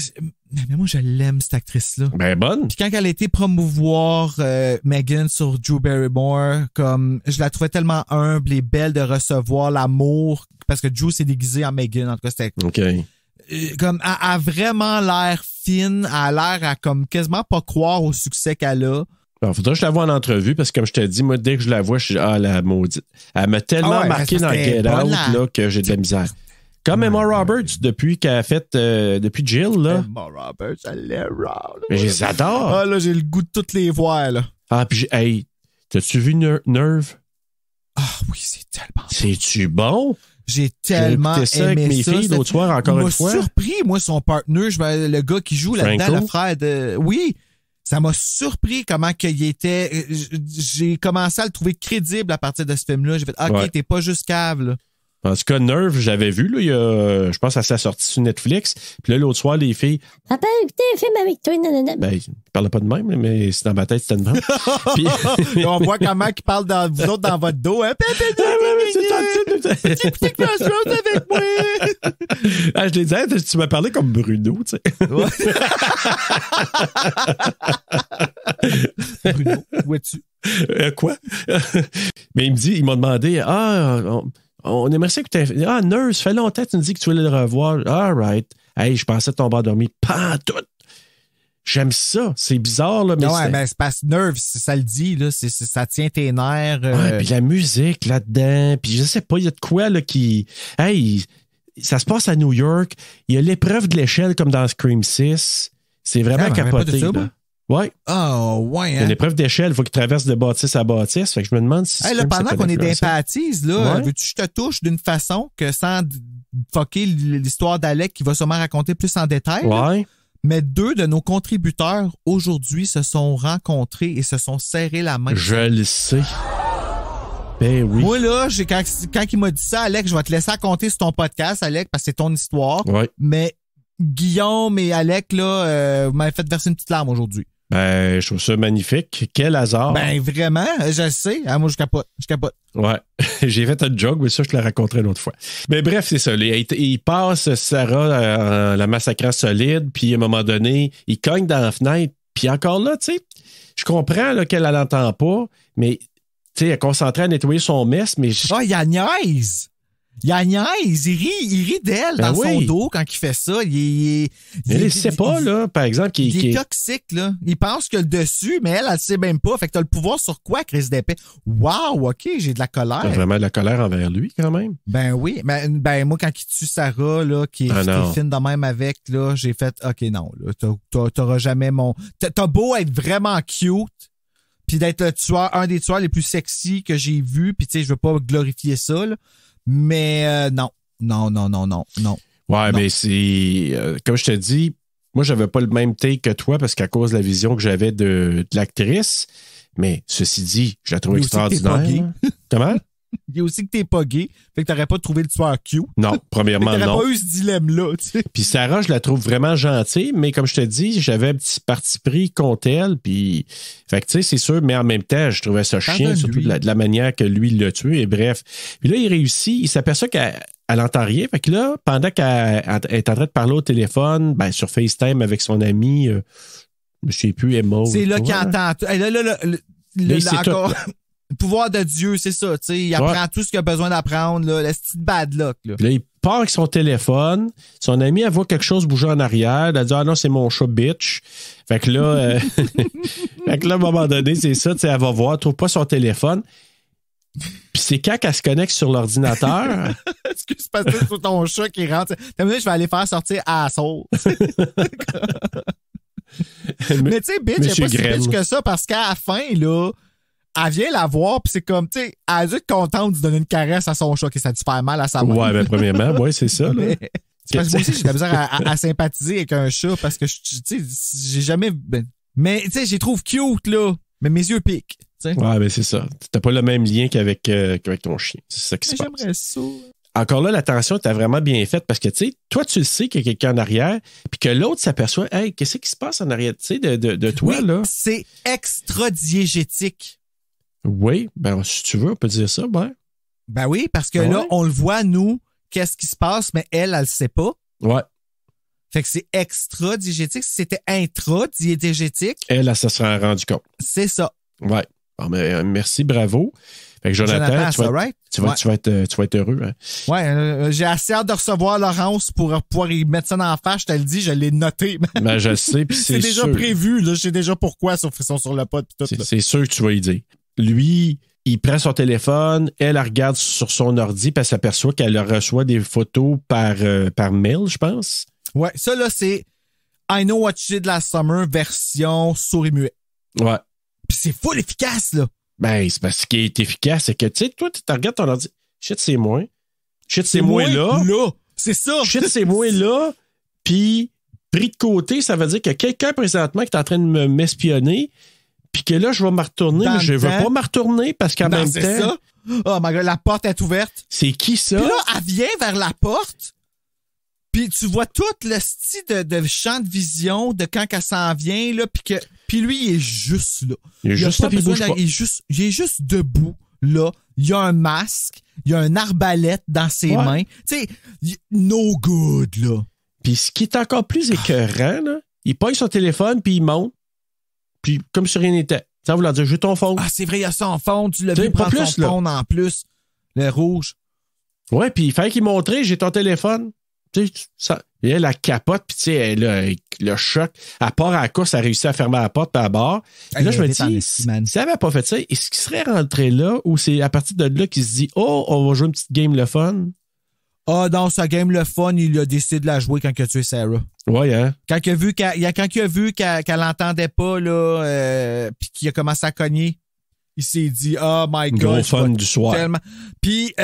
mais moi, je l'aime, cette actrice-là. Ben bonne. Puis quand elle a été promouvoir Megan sur Drew Barrymore, comme je la trouvais tellement humble et belle de recevoir l'amour, parce que Drew s'est déguisé en Megan, en tout cas, c'était OK. comme elle a vraiment l'air fine, elle a l'air à comme quasiment pas croire au succès qu'elle a. Alors, faudrait que je la vois en entrevue parce que, comme je te dis, moi, dès que je la vois, je suis la maudite. Elle m'a tellement Ah ouais, marqué parce dans qu'elle est Get Out bonne, là. là, que j'ai de la misère. Comme Emma Roberts, depuis qu'elle a fait, depuis Jill, là. Emma Roberts, elle est raw. Mais je les adore. Ah là, j'ai le goût de toutes les voir, là. Ah, puis hey, t'as-tu vu Nerve? Ah oui, c'est tellement bon. C'est-tu bon? J'ai tellement J'ai écouté ça avec aimé mes filles l'autre soir, encore Il une m'a fois. surpris, moi, son partner, le gars qui joue là-dedans, Franco? le frère de... Oui, ça m'a surpris comment qu'il était... J'ai commencé à le trouver crédible à partir de ce film-là. J'ai fait, OK, Ouais. t'es pas juste cave, là. En tout cas, Nerve, j'avais vu, là, il y a, je pense à sa sortie sur Netflix. Puis là, l'autre soir, les filles. Papa, écoutez un film avec toi, nanana. Ben, ils parlaient pas de même, mais c'est dans ma tête, c'était de même. Puis, on voit comment ils parlent dans vous autres dans votre dos. Hein? Écoutez quelque chose avec moi. Ah, je les disais, tu m'as parlé comme Bruno, tu sais. Ouais. Bruno, où es-tu? Quoi? Mais il m'a demandé, on aimerait ça que tu Nurse, fait longtemps que tu nous dis que tu voulais le revoir. All right. Hey, je pensais tomber endormi. Pas tout. J'aime ça. C'est bizarre, là. Mais ouais, mais c'est parce que Nerve, ça le dit, là. Ça tient tes nerfs. Ouais, puis la musique là-dedans. Puis je sais pas, il y a de quoi, là, qui. Hey, ça se passe à New York. Il y a l'épreuve de l'échelle comme dans Scream 6. C'est vraiment capoté. Ça, là. Ouais. Ah, ouais, hein. Il y a l'épreuve d'échelle. Il faut qu'il traverse de bâtisse à bâtisse. Fait que je me demande si. Hey, là, pendant qu'on est d'empathise, là, ouais. veux-tu que je te touche d'une façon que sans fucker l'histoire d'Alec qui va sûrement raconter plus en détail? Ouais. Là, mais 2 de nos contributeurs aujourd'hui se sont rencontrés et se sont serrés la main. Je le sais. Ben oui. Moi, là, quand il m'a dit ça, Alec, je vais te laisser raconter sur ton podcast, Alec, parce que c'est ton histoire. Ouais. Mais Guillaume et Alec, là, vous m'avez fait verser une petite larme aujourd'hui. Ben, je trouve ça magnifique. Quel hasard. Ben, vraiment, je sais. Ah, moi, je capote. Ouais. J'ai fait un joke, mais ça, je te le raconterai une autre fois. Mais bref, c'est ça. Il passe Sarah en la massacrant solide, puis à un moment donné, il cogne dans la fenêtre. Puis encore là, tu sais, je comprends là, qu'elle l'entend pas, mais tu sais, elle est concentrée à nettoyer son mess, mais... Ah, il y a niaise! Il rit d'elle ben dans oui. son dos quand il fait ça. Elle sait pas, là, par exemple, il est toxique, là. Il pense qu'il a le dessus, mais elle sait même pas. Fait que t'as le pouvoir sur quoi, Chris d'épée? Wow, OK, j'ai de la colère. T'as vraiment de la colère envers lui, quand même. Ben oui. Ben moi, quand il tue Sarah, là, qui est fine de même avec, là, j'ai fait, OK, non, là, t'auras jamais mon... T'as beau être vraiment cute, puis d'être le tueur, un des tueurs les plus sexy que j'ai vu, puis tu sais, je veux pas glorifier ça, là. Mais non. Ouais, non. Mais c'est... comme je te dis, moi, j'avais pas le même take que toi parce qu'à cause de la vision que j'avais de l'actrice. Mais ceci dit, je la trouve extraordinaire. Comment? Il y a aussi que t'es pas gay. Fait que t'aurais pas trouvé le tueur cute. Non, premièrement, non. T'aurais pas eu ce dilemme-là, tu sais. Puis Sarah, je la trouve vraiment gentille, mais comme je te dis, j'avais un petit parti pris contre elle. Puis, fait que tu sais, c'est sûr, mais en même temps, je trouvais ça chiant, surtout de la manière que lui l'a tué. Et bref. Puis là, il réussit, il s'aperçoit qu'elle entend rien. Fait que là, pendant qu'elle est en train de parler au téléphone, ben, sur FaceTime avec son ami, je me souviens plus, Emma. C'est là qu'il entend. Le pouvoir de Dieu, c'est ça, tu sais, il apprend tout ce qu'il a besoin d'apprendre, là, la petite bad luck, là. Puis là, il part avec son téléphone, son ami, elle voit quelque chose bouger en arrière, elle dit, ah non, c'est mon chat, bitch. Fait que là, à un moment donné, c'est ça, tu sais, elle va voir, elle trouve pas son téléphone. Puis c'est quand qu'elle se connecte sur l'ordinateur. Excuse, parce que c'est ton chat qui rentre. T'as vu, je vais aller faire sortir Asshole. Mais tu sais, bitch, elle est pas si bitch que ça, parce qu'à la fin, là, elle vient la voir, puis c'est comme, tu sais, elle a dû être contente de donner une caresse à son chat, qui ça a dû faire mal à sa main. Ouais, ben premièrement, ouais, c'est ça. Là. C'est parce que moi aussi, j'ai de la misère à sympathiser avec un chat, parce que, tu sais, j'ai jamais... mais, tu sais, j'y trouve cute, là, mais mes yeux piquent. T'sais. Ouais, ben c'est ça. T'as pas le même lien qu'avec ton chien. C'est ça qui se passe. J'aimerais ça. Encore là, l'attention t'a vraiment bien faite, parce que, tu sais, toi, tu le sais qu'il y a quelqu'un en arrière, puis que l'autre s'aperçoit, hey, qu'est-ce qui se passe en arrière, tu sais, de toi, oui, là? C'est extra-diégétique. Oui, ben si tu veux, on peut dire ça, ouais. Ben oui, parce que là, on le voit, nous, qu'est-ce qui se passe, mais elle le sait pas. Ouais. Fait que c'est extra-diégétique. Si c'était intra-diégétique... Elle se serait rendu compte. C'est ça. Ouais. Bon, mais, merci, bravo. Fait que Jonathan, tu vas être heureux. Hein? Ouais, j'ai assez hâte de recevoir Laurence pour pouvoir y mettre ça dans la face. Je te le dis, je l'ai noté. Ben, je le sais, puis c'est déjà sûr. prévu, là. Je sais déjà pourquoi sur Frisson sur le pod. C'est sûr que tu vas y dire. Lui, il prend son téléphone, elle regarde sur son ordi, puis elle s'aperçoit qu'elle reçoit des photos par mail, je pense. Ouais, ça, là, c'est I Know What You Did Last Summer version souris-muet. Ouais. Puis c'est full efficace, là. Ben, c'est parce qu'il est efficace. C'est que, tu sais, toi, tu regardes ton ordi. Shit, c'est moi. Shit, c'est moi là. C'est ça. Shit, c'est moi là. Puis, pris de côté, ça veut dire qu'il y a quelqu'un présentement qui est en train de m'espionner. Puis que là, je vais me retourner, mais je veux pas me retourner parce qu'en même temps, Oh my God, la porte est ouverte. C'est qui ça? Puis là, elle vient vers la porte. Puis tu vois tout le style de champ de vision de quand elle s'en vient, là, puis lui, il est juste là. Il est juste là, puis il bouge pas. Il est juste debout, là. Il y a un masque, il y a un arbalète dans ses mains. Tu sais, no good, là. Puis ce qui est encore plus écœurant, là, il pogne son téléphone, puis il monte, puis comme si rien n'était. Ça vouloir dire, j'ai ton phone. Ah, c'est vrai, il y a son phone, tu l'as vu prendre plus, son phone en plus, le rouge. Ouais, puis il fallait qu'il montrait, j'ai ton téléphone. Tu sais, ça. Et elle, elle capote, puis tu sais, elle a le choc. À part à la course, elle a réussi à fermer la porte, puis à bord. Et là, je me dis, si elle n'avait pas fait ça, est-ce qu'il serait rentré là, ou c'est à partir de là qu'il se dit, oh, on va jouer une petite game le fun? Ah, dans sa game le fun, il a décidé de la jouer quand il a tué Sarah. Ouais, hein? Quand il a vu qu'elle l'entendait pas, là, puis qu'il a commencé à cogner, il s'est dit, oh my God. Gros fun du soir. Tellement. Puis,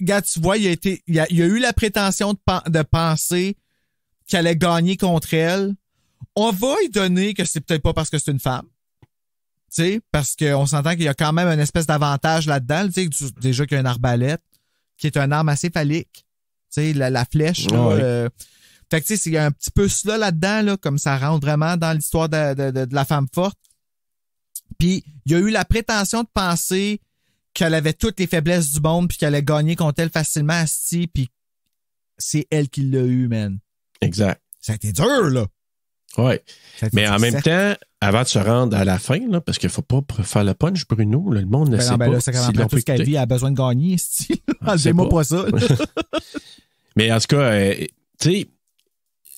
regarde, tu vois, il a eu la prétention de penser qu'elle allait gagner contre elle. On va lui donner que c'est peut-être pas parce que c'est une femme. Tu sais, parce qu'on s'entend qu'il y a quand même une espèce d'avantage là-dedans. Tu sais, déjà qu'il y a une arbalète, qui est une arme assez phallique. Tu sais, la flèche, là. Fait que, tu sais, c'est un petit peu cela là-dedans, là, comme ça rentre vraiment dans l'histoire de la femme forte. Puis, il a eu la prétention de penser qu'elle avait toutes les faiblesses du monde puis qu'elle allait gagner contre elle facilement assis, puis c'est elle qui l'a eu, man. Exact. Ça a été dur, là. Ouais. Mais en même temps, avant de se rendre à la fin, là, parce qu'il faut pas faire le punch, Bruno, là, le monde ne sait pas. Là, ça tout ce qu'elle vit, elle a besoin de gagner, enlevez-moi pas ça. Mais en tout cas, tu sais,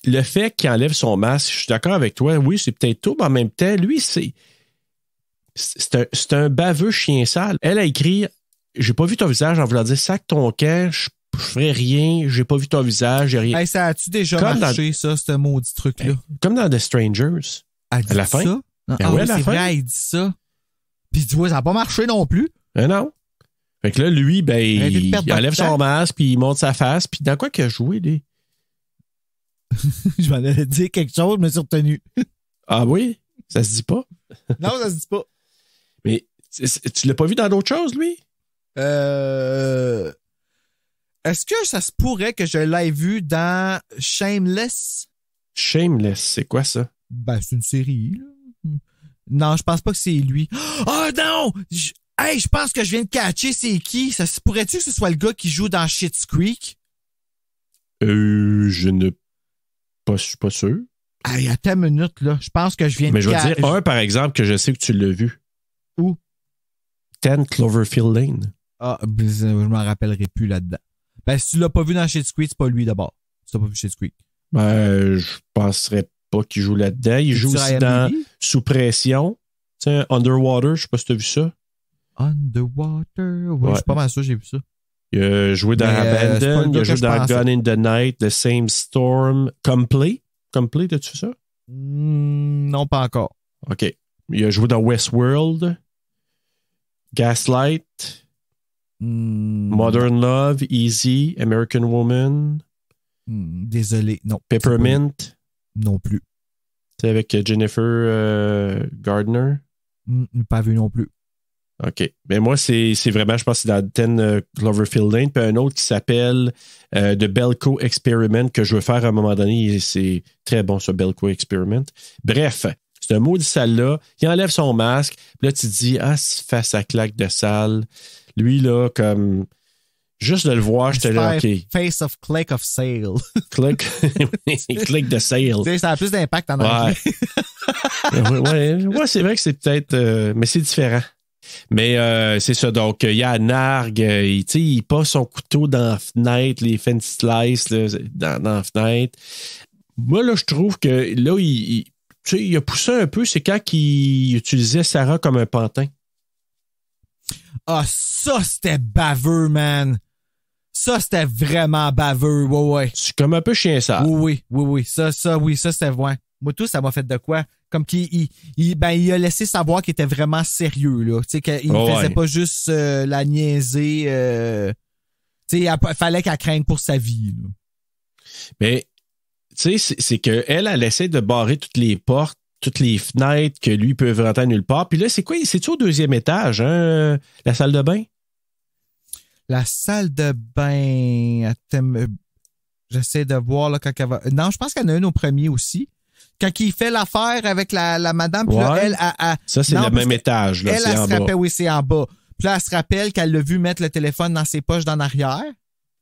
le fait qu'il enlève son masque, je suis d'accord avec toi, oui, c'est peut-être tout, mais en même temps, lui, c'est un baveux chien sale. Elle a écrit, j'ai pas vu ton visage en voulant dire, sac ton camp, je ferai rien, j'ai pas vu ton visage, j'ai rien. Hey, ça a-tu déjà marché, ça, ce maudit truc-là? Comme dans The Strangers. Elle dit à la fin. Ça? Oui, c'est vrai, il dit ça. Puis il dit, ouais, ça n'a pas marché non plus. Non. Fait que là, lui, ben, il enlève son masque, puis il monte sa face, puis dans quoi qu'il a joué, lui? Je m'en allais dire quelque chose, mais je me suis retenu. Ah oui? Ça se dit pas? Non, ça se dit pas. Mais tu l'as pas vu dans d'autres choses, lui? Est-ce que ça se pourrait que je l'aie vu dans Shameless? Shameless, c'est quoi ça? Ben, c'est une série, là. Non, je pense pas que c'est lui. Oh non! Je pense que je viens de catcher c'est qui? Ça se pourrait-tu que ce soit le gars qui joue dans Schitt's Creek? Je ne suis pas sûr. Hey, attends une minute, là. Je pense que je viens de Mais je vais dire un, par exemple, que je sais que tu l'as vu. Où? 10 Cloverfield Lane. Ah, je m'en rappellerai plus là-dedans. Ben, si tu l'as pas vu dans Schitt's Creek, c'est pas lui d'abord. Si tu l'as pas vu Schitt's Creek. Ben, je penserais pas qu'il joue là-dedans. Il joue aussi dans Sous pression. Tu sais, Underwater, je sais pas si tu as vu ça. Underwater? Ouais, je suis pas mal sûr, j'ai vu ça. Il a joué dans Abandon, il a joué dans Gone in the Night, The Same Storm. Complete, as-tu vu ça? Non, pas encore. OK. Il a joué dans Westworld, Gaslight, Modern Love, Easy, American Woman. Désolé, non. Peppermint. Non plus. C'est avec Jennifer Gardner. Pas vu non plus. OK. Mais moi, c'est vraiment, je pense que c'est dans 10 Cloverfield Lane, puis un autre qui s'appelle The Belko Experiment, que je veux faire à un moment donné. C'est très bon, ce Belko Experiment. Bref, c'est un maudit sale-là. Il enlève son masque. Puis là, tu te dis, c'est face à claque de sale. Lui, là, comme... Juste de le voir, j'étais là, OK. Face of click of sale. Click de sale. Tu sais, ça a plus d'impact en anglais. Ouais, c'est vrai que c'est peut-être... mais c'est différent. Mais c'est ça, donc il y a Narg, il passe son couteau dans la fenêtre, les fancy slice là, dans la fenêtre. Moi, là, je trouve que là, il a poussé un peu, c'est quand il utilisait Sarah comme un pantin. Ah, ça, c'était baveux, man. Ça, c'était vraiment baveux, ouais. C'est comme un peu chien sale. Oui, ça, c'était vrai. Moi, tout, ça m'a fait de quoi? Comme qu'il a laissé savoir qu'il était vraiment sérieux, là. Tu sais, qu'il ne faisait pas juste la niaiser. Tu sais, il fallait qu'elle craigne pour sa vie, là. Mais, tu sais, c'est qu'elle, elle essaie de barrer toutes les portes, toutes les fenêtres que lui peut rentrer nulle part. Puis là, c'est quoi? C'est-tu au 2e étage, hein, la salle de bain? La salle de bain. Attends, j'essaie de voir là quand elle va. Non, je pense qu'il y en a une au premier aussi. Quand il fait l'affaire avec la madame, puis là, elle. Ça, c'est non, le même étage, là. Elle, C'est en se bas. rappelle, oui, c'est en bas. Puis là, elle se rappelle qu'elle l'a vu mettre le téléphone dans ses poches d'en arrière.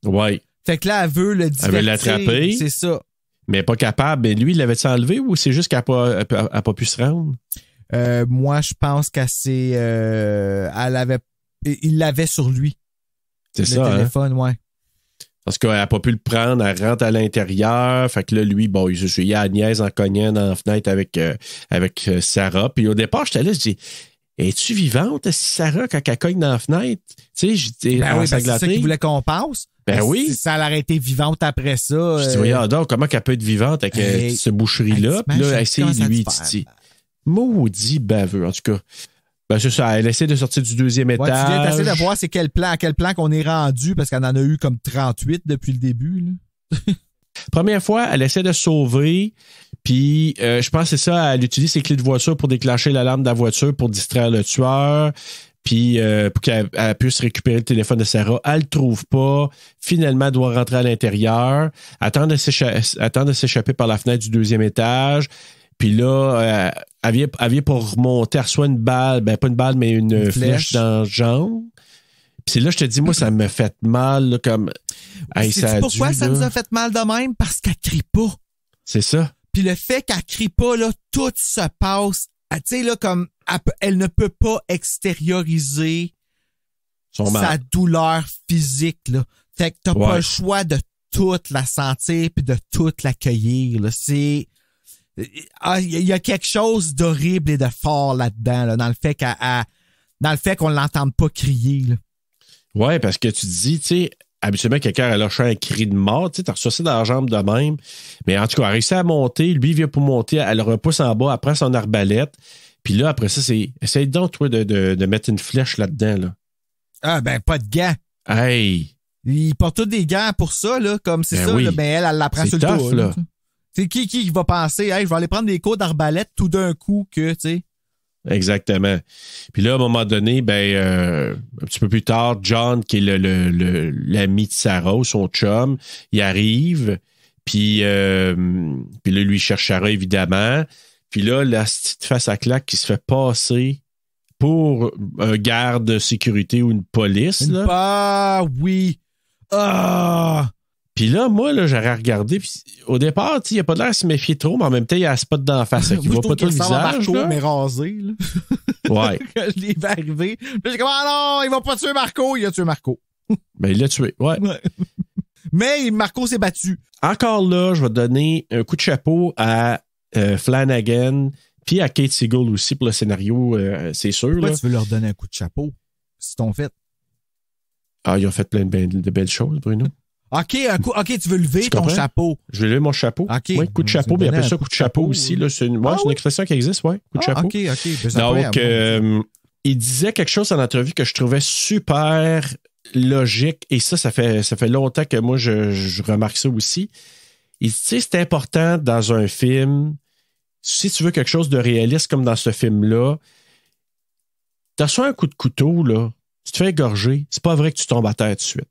Ouais. Fait que là, elle veut le divertir. Elle veut l'attraper. C'est ça. Mais pas capable. Mais lui, il l'avait-tu enlevé ou c'est juste qu'elle n'a pas pu se rendre? Moi, je pense qu'elle s'est. Il l'avait sur lui. C'est le ça, téléphone, ouais. Parce qu'elle n'a pas pu le prendre, elle rentre à l'intérieur. Fait que là, lui, bon, il a la niaise en cognant dans la fenêtre avec Sarah. Puis au départ, j'étais là, je dis, es-tu vivante, Sarah, quand elle cogne dans la fenêtre? Tu sais, j'étais oui, c'est ça qu'il voulait qu'on passe. Ben oui. Si ça aurait été vivante après ça. Je dis, regarde donc, comment qu'elle peut être vivante avec cette boucherie-là? Puis là, elle essaie lui, Titi. Maudit baveux, en tout cas. Ben, c'est ça, elle essaie de sortir du deuxième étage. Tu viens d'essayer de voir c'est à quel plan qu'on est rendu, parce qu'elle en a eu comme 38 depuis le début. Là. Première fois, elle essaie de se sauver, puis je pense que c'est ça, elle utilise ses clés de voiture pour déclencher l'alarme de la voiture pour distraire le tueur, puis pour qu'elle puisse récupérer le téléphone de Sarah. Elle le trouve pas. Finalement, elle doit rentrer à l'intérieur, attendre de s'échapper par la fenêtre du deuxième étage. Puis là, elle vient pour remonter, elle reçoit une balle, ben pas une balle, mais une flèche dans le jambe. Puis c'est là, je te dis, moi, ça me fait mal, là, comme... Hey, sais-tu pourquoi ça nous a fait mal de même? Parce qu'elle crie pas. C'est ça. Puis le fait qu'elle crie pas, là, tout se passe. Tu sais, là, comme, elle ne peut pas extérioriser sa douleur physique, là. Fait que t'as pas le choix de toute la sentir puis de toute l'accueillir, là. C'est... Il y a quelque chose d'horrible et de fort là-dedans, là, dans le fait qu'on l'entende pas crier. Là. Ouais, parce que tu te dis, tu sais, habituellement, quelqu'un a lâché un cri de mort, tu sais, t'as reçu ça dans la jambe de même. Mais en tout cas, elle a réussi à monter, lui, il vient pour monter, elle le repousse en bas, elle prend son arbalète. Puis là, après ça, essaye donc, toi, de mettre une flèche là-dedans, là. Ah, ben, pas de gants. Hey! Ils portent tous des gants pour ça, là, comme c'est ça, oui. là, ben, elle la prend sur le dos. Là. C'est qui va penser, hey, je vais aller prendre des coups d'arbalète tout d'un coup que, tu sais. Exactement. Puis là, à un moment donné, un petit peu plus tard, John, qui est l'ami de Sarah, son chum, il arrive, puis là, lui, il cherche Sarah, évidemment. Puis là, la petite face à claque qui se fait passer pour un garde de sécurité ou une police. Là. Ah, oui. Ah! Puis là, moi, là, j'aurais regardé. Puis au départ, il n'y a pas de l'air à se méfier trop, mais en même temps, il y a un spot d'en face. Il voit pas tout le visage. Marco, là. mais rasé. Là. Ouais. Quand je l'ai vu arriver, j'ai comme, ah non, il va pas tuer Marco. Il a tué Marco. Ben, il l'a tué. Ouais. Mais Marco s'est battu. Encore là, je vais donner un coup de chapeau à Flanagan, puis à Kate Siegel aussi pour le scénario, c'est sûr. Pourquoi là. tu veux leur donner un coup de chapeau? C'est ton fait. Ah, ils ont fait plein de belles choses, Bruno. OK, tu veux lever ton chapeau. Je vais lever mon chapeau. Okay. Oui, coup de chapeau, mais il appelle ça coup de chapeau aussi. Là, c'est une expression qui existe, oui. Coup de chapeau. OK. Donc, il disait quelque chose en entrevue que je trouvais super logique, et ça fait longtemps que moi, je remarque ça aussi. Il dit, tu sais, c'est important dans un film, si tu veux quelque chose de réaliste comme dans ce film-là, tu reçois un coup de couteau, là, tu te fais égorger, c'est pas vrai que tu tombes à terre tout de suite.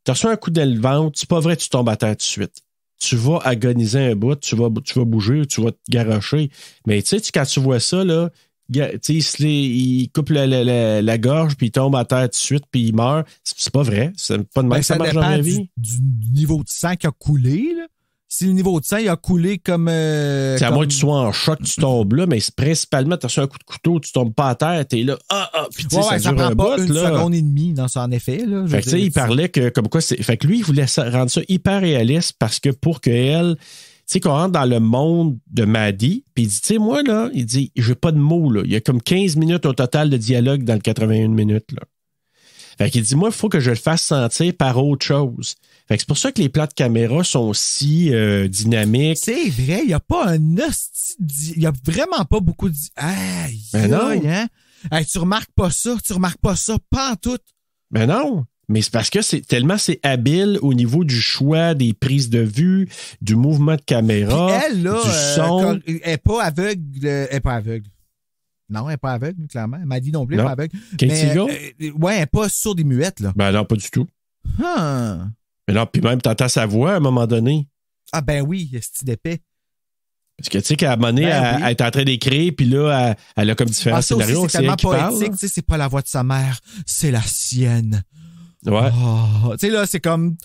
Tu reçois un coup d'aile ventre, c'est pas vrai que tu tombes à terre tout de suite. Tu vas agoniser un bout, tu vas bouger, tu vas te garrocher. Mais tu sais, quand tu vois ça, là, il coupe la gorge, puis il tombe à terre tout de suite, puis il meurt. C'est pas vrai. C'est pas de même que ça marche dans la vie. Du niveau de sang qui a coulé, là. Si le niveau de sang il a coulé comme... c'est à moins que tu sois en choc, tu tombes là, mais c'est principalement, tu as reçu un coup de couteau, tu tombes pas à terre, t'es là, puis tu sais, ça dure prend un pas bout, une là. seconde et demie, dans ça, en effet. Là, fait que tu sais, il parlait que, comme quoi, fait que lui, il voulait rendre ça hyper réaliste parce que pour qu'elle, tu sais, qu'on rentre dans le monde de Maddie, puis il dit, tu sais, moi, là, il dit, j'ai pas de mots, là. Il y a comme 15 minutes au total de dialogue dans le 81 minutes, là. Fait qu'il dit, moi, il faut que je le fasse sentir par autre chose. Fait que c'est pour ça que les plans de caméra sont si dynamiques. C'est vrai, il n'y a pas un hostie... Il n'y a vraiment pas beaucoup de... Aïe, non. Hein? Hey, tu remarques pas ça, pas en tout. Ben non, mais c'est parce que c'est habile au niveau du choix, des prises de vue, du mouvement de caméra, puis elle, là, du son. elle est pas aveugle. Non, elle n'est pas aveugle, clairement. Elle m'a dit non plus, elle Non. n'est pas aveugle. Kate Mais, Siegel? ouais, elle n'est pas sourde et muette, là. Ben non, pas du tout. Hum. Mais non, puis même, t'entends sa voix à un moment donné. Ah ben oui, c'est d'épais. Parce que tu sais qu'à un moment donné, Ben oui. elle est en train d'écrire, puis là, elle a comme différents Ah, ça aussi, scénarios. c'est tellement elle qui parle, poétique, tu sais, c'est pas la voix de sa mère, c'est la sienne. là. Ouais. Oh, tu sais, là, c'est comme...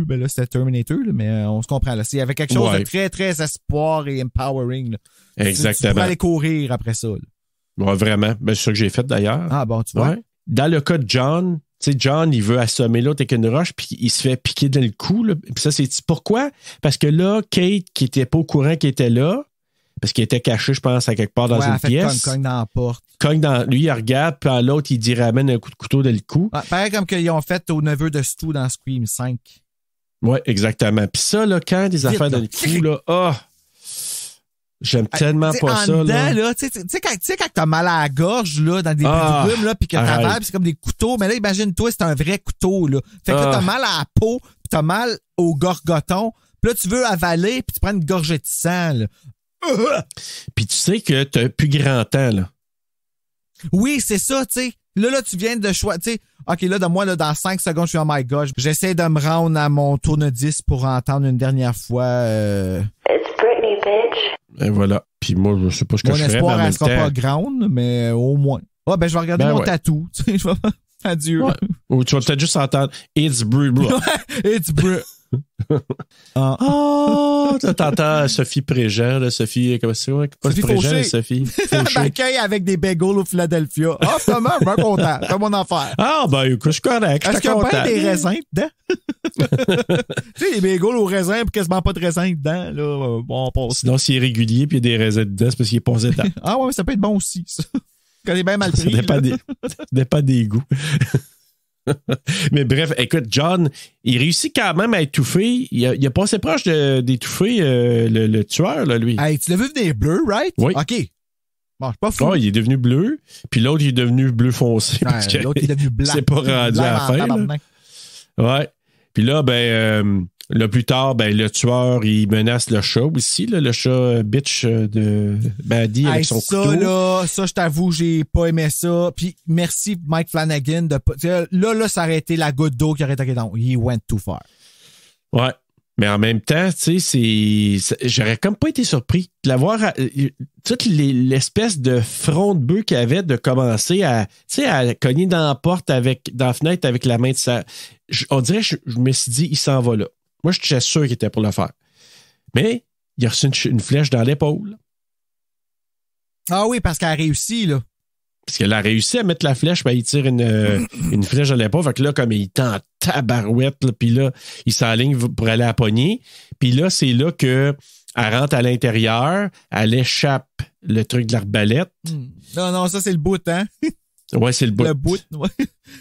Ben là, c'était Terminator, là, mais on se comprend, là. Il y avait quelque chose Ouais. de très, très espoir et empowering, là. Tu Exactement. pourrais aller courir après ça, là. Ouais, vraiment. Ben, c'est ça que j'ai fait d'ailleurs. Ah bon, tu vois. Ouais. Dans le cas de John, tu sais, John, il veut assommer l'autre avec une roche, puis il se fait piquer dans le cou. Là. Puis ça, c'est pourquoi? Parce que là, Kate, qui était pas au courant qu'il était là, parce qu'il était caché, je pense, à quelque part dans Ouais, une elle fait pièce. cogne dans la porte. Cogne dans lui, il regarde, puis à l'autre, il dit ramène un coup de couteau dans le cou. Ah, pareil comme qu'ils ont fait au neveu de Stu dans Scream 5. Ouais, exactement. Puis ça, là, quand des affaires dans le cou, là, j'aime tellement T'sais, pas en ça, dedans, là. tu sais, quand t'as mal à la gorge, là, dans des brumes, là, pis que arrête. t'avales, pis c'est comme des couteaux. Mais là, imagine-toi, c'est un vrai couteau, là. Fait que là, t'as mal à la peau, pis t'as mal au gorgoton. Pis là, tu veux avaler, pis tu prends une gorgée de sang, là. Puis tu sais que t'as plus grand temps, là. Oui, c'est ça, tu sais. Là, tu viens de choisir, tu sais. OK, là, moi, là, dans 5 secondes, je suis, oh my God, j'essaie de me rendre à mon tourne-disque pour entendre une dernière fois, It's Britney, bitch. Et voilà. Puis moi, je sais pas ce que mon je ferais, mais espoir, en elle même sera temps... pas grande, mais au moins. Ah, ben, je vais regarder Ben mon ouais. tatou. Tu sais, je vais... Adieu. Ouais. Ou tu vas peut-être juste entendre « It's Brie Brie ». It's Brit. Ah. Oh, t'entends Sophie Préjean, là, Sophie, comment c'est, ouais, pas Sophie Préjean, Fauché. mais Sophie Fauché. Baquet avec des bagels au Philadelphia. Ah, finalement, je suis bien content. C'est mon affaire. Ah, ben, écoute, je suis correct, je Est-ce suis qu'il y a content. bien des raisins dedans? Tu sais, les bagels au raisin puis quasiment pas de raisins dedans, là. Bon, on passe. Sinon, s'il est régulier puis il y a des raisins dedans, c'est parce qu'il est passé dedans. Ah ouais, mais ça peut être bon aussi, ça. Quand il est bien mal Ça pris. dépend là. dépend des goûts. Mais bref, écoute, John, il réussit quand même à étouffer. Il a passé proche d'étouffer le tueur, là, lui. Hey, tu l'as vu venir bleu, right? Oui. OK. Bon, je suis pas fou. Ah, il est devenu bleu, puis l'autre, il est devenu bleu foncé. Ouais, parce que l'autre, il est devenu blanc. c'est pas rendu à la Blanc en fin, là. tabarnak. Ouais. Puis là, là, plus tard, le tueur, il menace le chat aussi, là, le chat bitch de Baddy avec Hey, son ça, couteau. ça, je t'avoue, j'ai pas aimé ça. Puis merci Mike Flanagan de pas. Là, ça aurait été la goutte d'eau qui aurait été non, he went too far. Ouais. Mais en même temps, tu sais, j'aurais comme pas été surpris de l'avoir, toute l'espèce de front de bœuf qu'il avait de commencer à, tu sais, à cogner dans la fenêtre avec la main de sa. On dirait, je me suis dit, il s'en va là. Moi, j'étais sûr qu'il était pour le faire. Mais il a reçu une flèche dans l'épaule. Ah oui, parce qu'elle a réussi, là. Parce qu'elle a réussi à mettre la flèche, il tire une flèche dans l'épaule. Fait que là, comme il tend tabarouette, là, puis là, il s'enligne pour aller à la poignée. Puis là, c'est là que elle rentre à l'intérieur, elle échappe le truc de l'arbalète. Non, ça, c'est le bout, hein? Ouais, c'est le bout. Le bout, ouais.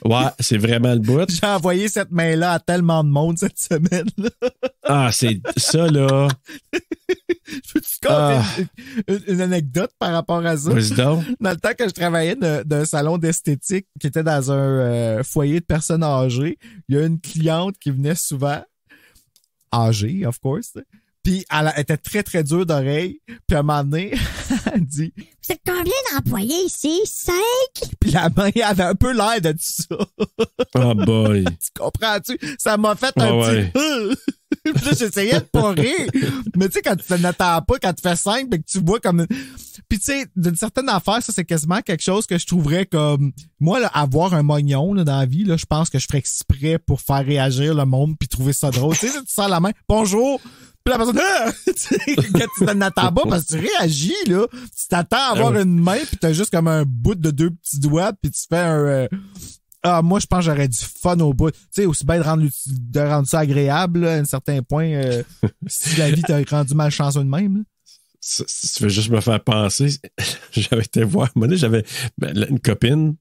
Ouais, c'est vraiment le bout. J'ai envoyé cette main-là à tellement de monde cette semaine, là. Ah, c'est ça, là. Je peux te conter une anecdote par rapport à ça? Vas-y donc. Dans le temps que je travaillais d'un salon d'esthétique qui était dans un foyer de personnes âgées, il y a une cliente qui venait souvent, âgée, of course, puis elle était très, très dure d'oreille. Puis à un moment donné, elle dit... Vous êtes combien d'employés ici? 5? Puis la main avait un peu l'air de ça. Oh boy. Tu comprends-tu? Ça m'a fait un Ouais. petit... Puis là, j'essayais de pas rire. Mais tu sais, quand tu n'attends pas, quand tu fais 5, puis que tu vois comme... Puis tu sais, d'une certaine affaire, ça, c'est quasiment quelque chose que je trouverais comme... Moi, là, avoir un mognon là, dans la vie, là, je pense que je ferais exprès pour faire réagir le monde puis trouver ça drôle. Tu sais, tu sens la main, bonjour! Puis la personne, ah! Tu sais, quand tu n'attends pas, parce que tu réagis, là. Tu t'attends à avoir une main, puis t'as juste comme un bout de 2 petits doigts, puis tu fais un... moi, je pense que j'aurais du fun au bout. Tu sais, aussi bien de rendre ça agréable, là, à un certain point, si la vie t'a rendu malchanceux de même, là. Si tu veux juste me faire penser, j'avais été voir, à un moment donné, j'avais une copine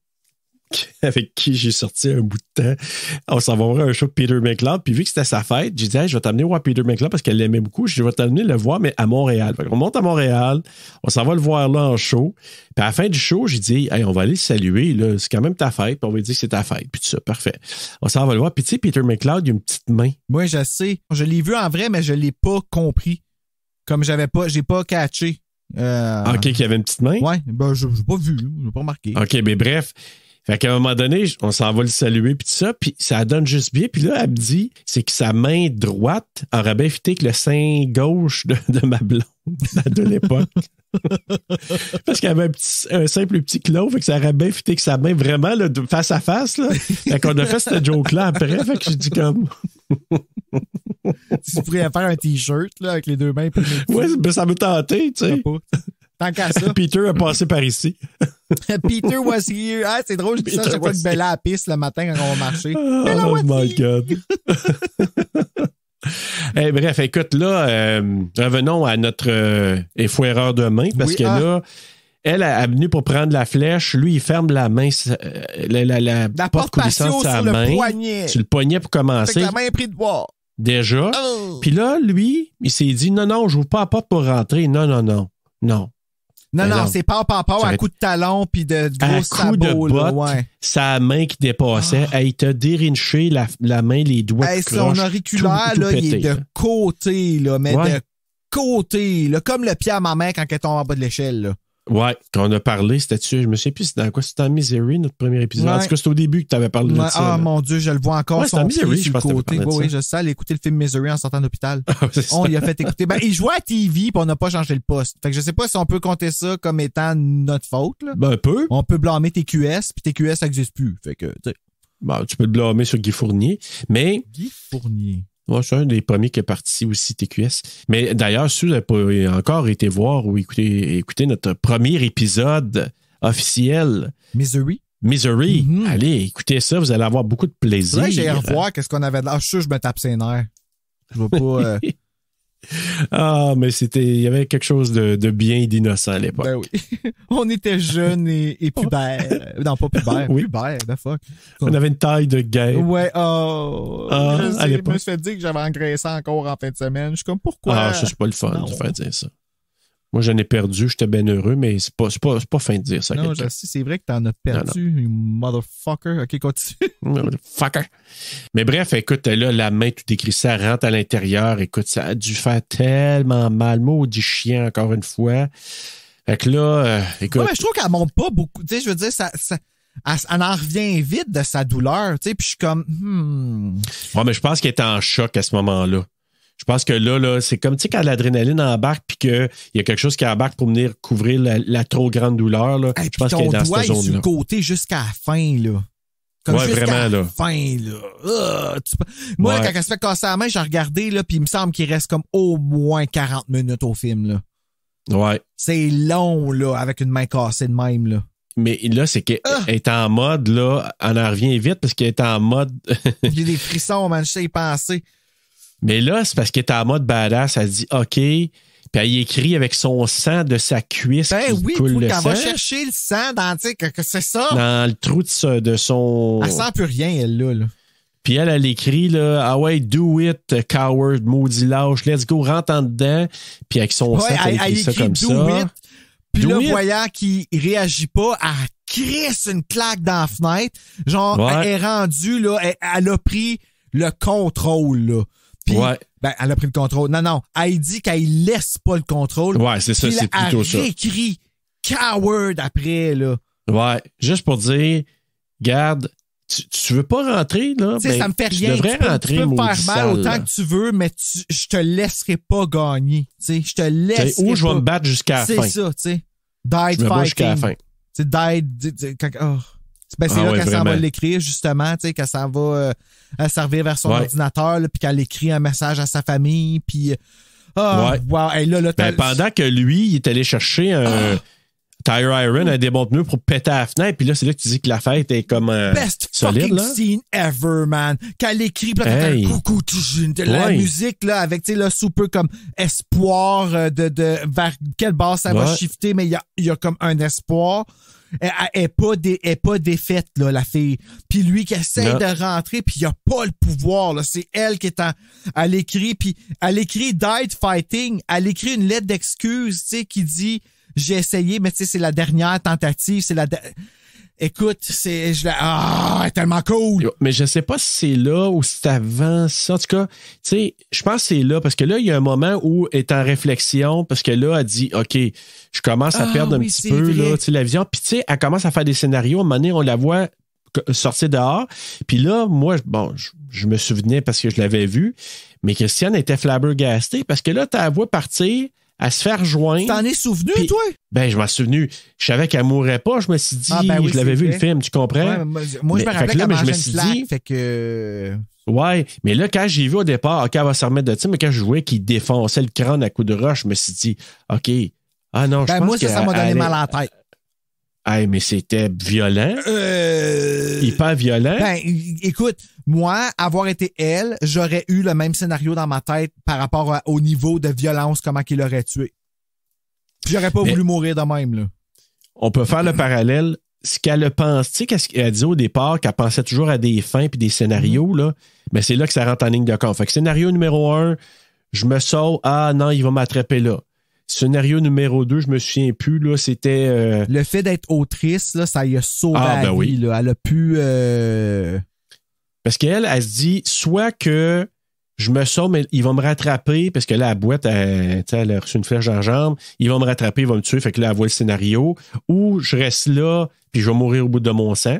avec qui j'ai sorti un bout de temps. On s'en va voir un show de Peter McLeod, puis vu que c'était sa fête, j'ai dit, hey, je vais t'amener voir Peter McLeod parce qu'elle l'aimait beaucoup. Je vais t'amener le voir, mais à Montréal. Fait qu'on monte à Montréal, on s'en va le voir là en show. Puis à la fin du show, j'ai dit, hey, on va aller le saluer, là. C'est quand même ta fête, puis on va lui dire que c'est ta fête, puis tout ça, parfait. On s'en va le voir. Puis tu sais, Peter McLeod, il a une petite main. Moi, je sais. Je l'ai vu en vrai, mais je l'ai pas compris. Comme j'ai pas catché. OK, qu'il y avait une petite main? Ouais, ben, j'ai pas vu, j'ai pas remarqué. OK, mais bref. Fait qu'à un moment donné, on s'en va le saluer, puis tout ça, puis ça donne juste bien. Puis là, elle me dit, c'est que sa main droite aurait bien fité que le sein gauche de ma blonde de l'époque. Parce qu'elle avait un simple petit clos, fait que ça aurait bien fité que sa main vraiment là, de face à face. Là. Fait qu'on a fait cette joke-là après, fait que j'ai dit comme... Tu pourrais faire un T-shirt là, avec les deux mains. Ouais, ben, ça m'a tenté, tu sais. Tant qu'à ça. Peter a passé par ici. Peter was here. Ah, c'est drôle, je dis ça chaque fois que Bella à la piste le matin quand on va marcher. Oh my God. Bref, écoute, là, revenons à notre effouéreur de main, parce que là, elle est venue pour prendre la flèche. Lui, il ferme la main, la porte coulissante de sa main. Sur le poignet pour commencer. Fait que la main est prise de boire. Déjà. Oh. Puis là, lui, il s'est dit, non, je n'ouvre pas la porte pour rentrer. Non. Non, c'est pas à coup de talon puis de gros sabots. De botte, sa main qui dépassait. Il t'a dérinché la main, les doigts de croche. Son auriculaire, tout là, pété, il est de côté, là, mais de côté, là, comme le pied à ma main quand elle tombe en bas de l'échelle, là. Ouais, quand on a parlé, c'était-tu, je me sais plus, c'était dans quoi? C'était dans Misery, notre premier épisode. En tout cas, c'était au début que tu avais parlé de ça. Ah, mon Dieu, je le vois encore. Ouais, son Misery, sur le côté. Oui, je sais, aller écouter le film Misery en sortant d'hôpital. On y a fait écouter. Ben, il jouait à TV puis on n'a pas changé le poste. Fait que je sais pas si on peut compter ça comme étant notre faute, là. Ben, un peu. On peut blâmer TQS puis TQS, ça n'existe plus. Fait que, tu sais. Ben, tu peux le blâmer sur Guy Fournier, mais. Guy Fournier. Ouais, c'est un des premiers qui est parti aussi, TQS. Mais d'ailleurs, si vous n'avez pas encore été voir ou écouter notre premier épisode officiel. Misery. Mm-hmm. Allez, écoutez ça, vous allez avoir beaucoup de plaisir. C'est vrai, j'ai revoir qu'est-ce qu'on avait de là. Je suis sûr que je me tape ses nerfs. Je veux pas... Ah, mais il y avait quelque chose de bien et d'innocent à l'époque. Ben oui. On était jeunes et pubères. Non, pas pubères. Oui. Pubères, the fuck. On avait une taille de guerre. Ouais, à l'époque. Je me suis fait dire que j'avais engraissé encore en fin de semaine. Je suis comme, pourquoi? Ah, ça, c'est pas le fun de faire dire ça. Moi, j'en ai perdu, j'étais bien heureux, mais c'est pas fin de dire ça. Non, je sais, c'est vrai que t'en as perdu, you motherfucker. OK, continue. Motherfucker. Mais bref, écoute, là, la main tout écrit, ça rentre à l'intérieur. Écoute, ça a dû faire tellement mal. Maudit chien, encore une fois. Fait que là, écoute. Ouais, mais je trouve qu'elle monte pas beaucoup. Tu sais, je veux dire, elle en revient vite de sa douleur, tu sais, puis je suis comme, Ouais, mais je pense qu'elle était en choc à ce moment-là. Je pense que là, c'est comme, tu sais, quand l'adrénaline embarque puis qu'il y a quelque chose qui embarque pour venir couvrir la trop grande douleur, là. Hey, je pense qu'elle est dans cette zone-là. Sur le côté jusqu'à la fin, là. Comme ouais, jusqu'à vraiment, la là. fin, là. Moi, ouais. Quand elle se fait casser la main, j'ai regardé, là, puis il me semble qu'il reste comme au moins 40 minutes au film, là. Ouais. C'est long, là, avec une main cassée de même, là. Mais là, c'est qu'elle est en mode, là, on en revient vite parce qu'elle est en mode... Il y a des frissons, man, je sais y penser. Mais là, c'est parce qu'elle est en mode badass. Elle dit OK. Puis elle écrit avec son sang de sa cuisse. Ben qui oui, coule le quand sang. va chercher le sang dans, tu sais, que c'est ça. Dans le trou de son. Elle sent plus rien, elle, là. Puis elle écrit, là, ah ouais, do it, coward, maudit lâche, let's go, rentre en dedans. Puis avec son sang, elle écrit ça comme ça. Puis là, voyant qu'il réagit pas, elle crisse une claque dans la fenêtre. Genre, elle est rendue, là, elle a pris le contrôle, là. Puis, ben, elle a pris le contrôle. Non, elle dit qu'elle laisse pas le contrôle. Ouais, c'est ça, c'est plutôt ça. Elle réécrit coward après, là. Ouais, juste pour dire, garde, tu veux pas rentrer, là? Tu sais, ça me fait rien. Tu devrais rentrer, tu peux me faire mal sale, autant là. que tu veux, mais je te laisserai pas gagner. Tu sais, je te laisse. Ou je vais me battre jusqu'à la fin. C'est ça, tu sais. Died je me bats fighting. jusqu'à la fin. Tu sais, ben, c'est là qu'elle s'en va l'écrire, justement, tu sais, qu'elle s'en va servir vers son ordinateur, puis qu'elle écrit un message à sa famille, puis wow, hey, là, ben, pendant que lui, il est allé chercher un tire iron, un démonte-pneu pour péter à la fenêtre, puis là, c'est là que tu dis que la fête est comme best solide, fucking là. Scene ever, man. Qu'elle écrit, puis là, hey. Coucou, la musique, là, avec, tu sais, là, super comme espoir de vers quelle base ça va shifter, mais il y a comme un espoir. Elle est pas défaite, là, la fille. Puis lui qui essaie de rentrer, puis il a pas le pouvoir, là. C'est elle qui est elle écrit, puis elle écrit Died Fighting. Elle écrit une lettre d'excuse, tu sais, qui dit j'ai essayé, mais tu sais, c'est la dernière tentative, Écoute, tellement cool. Mais je sais pas si c'est là ou si c'est avant ça. En tout cas, tu sais, je pense que c'est là parce que là, il y a un moment où elle est en réflexion parce que là, elle dit, OK, je commence à perdre un petit peu là, tu sais, la vision. Puis tu sais, elle commence à faire des scénarios. À un moment donné, on la voit sortir dehors. Puis là, moi, bon, je me souvenais parce que je l'avais vu, mais Christiane était flabbergastée parce que là, tu la vois partir, à se faire rejoindre. Tu t'en es souvenu, puis, toi? Ben, je m'en suis souvenu. Je savais qu'elle mourrait pas. Je me suis dit, je l'avais vu le film, tu comprends? Ouais, moi, je me rappelais qu'elle mangeait une slack, fait que... Ouais, mais là, quand j'ai vu au départ, OK, elle va se remettre de ça, mais quand je jouais qu'il défonçait le crâne à coups de roche, je me suis dit, OK, ah non, je pense moi, que... ça m'a donné mal à la tête. Hey, mais c'était violent. Hyper violent. Ben, écoute, moi, avoir été elle, j'aurais eu le même scénario dans ma tête par rapport au niveau de violence, comment qu'il l'aurait tué. Puis j'aurais pas voulu mourir de même, là. On peut faire le parallèle. Ce qu'elle pense, tu sais, qu'est-ce qu'elle dit au départ, qu'elle pensait toujours à des fins puis des scénarios, là, mais c'est là que ça rentre en ligne de compte. Fait que scénario numéro 1, je me sauve, ah non, il va m'attraper là. Scénario numéro 2, je me souviens plus, là, c'était... Le fait d'être autrice, là, ça y a sauvé la vie, là. Elle a pu... Parce qu'elle, elle se dit, soit que je me sauve, mais il va me rattraper, parce que là, la boîte, elle a reçu une flèche dans la jambe, il va me rattraper, il va me tuer, fait que là, elle voit le scénario, ou je reste là, puis je vais mourir au bout de mon sang.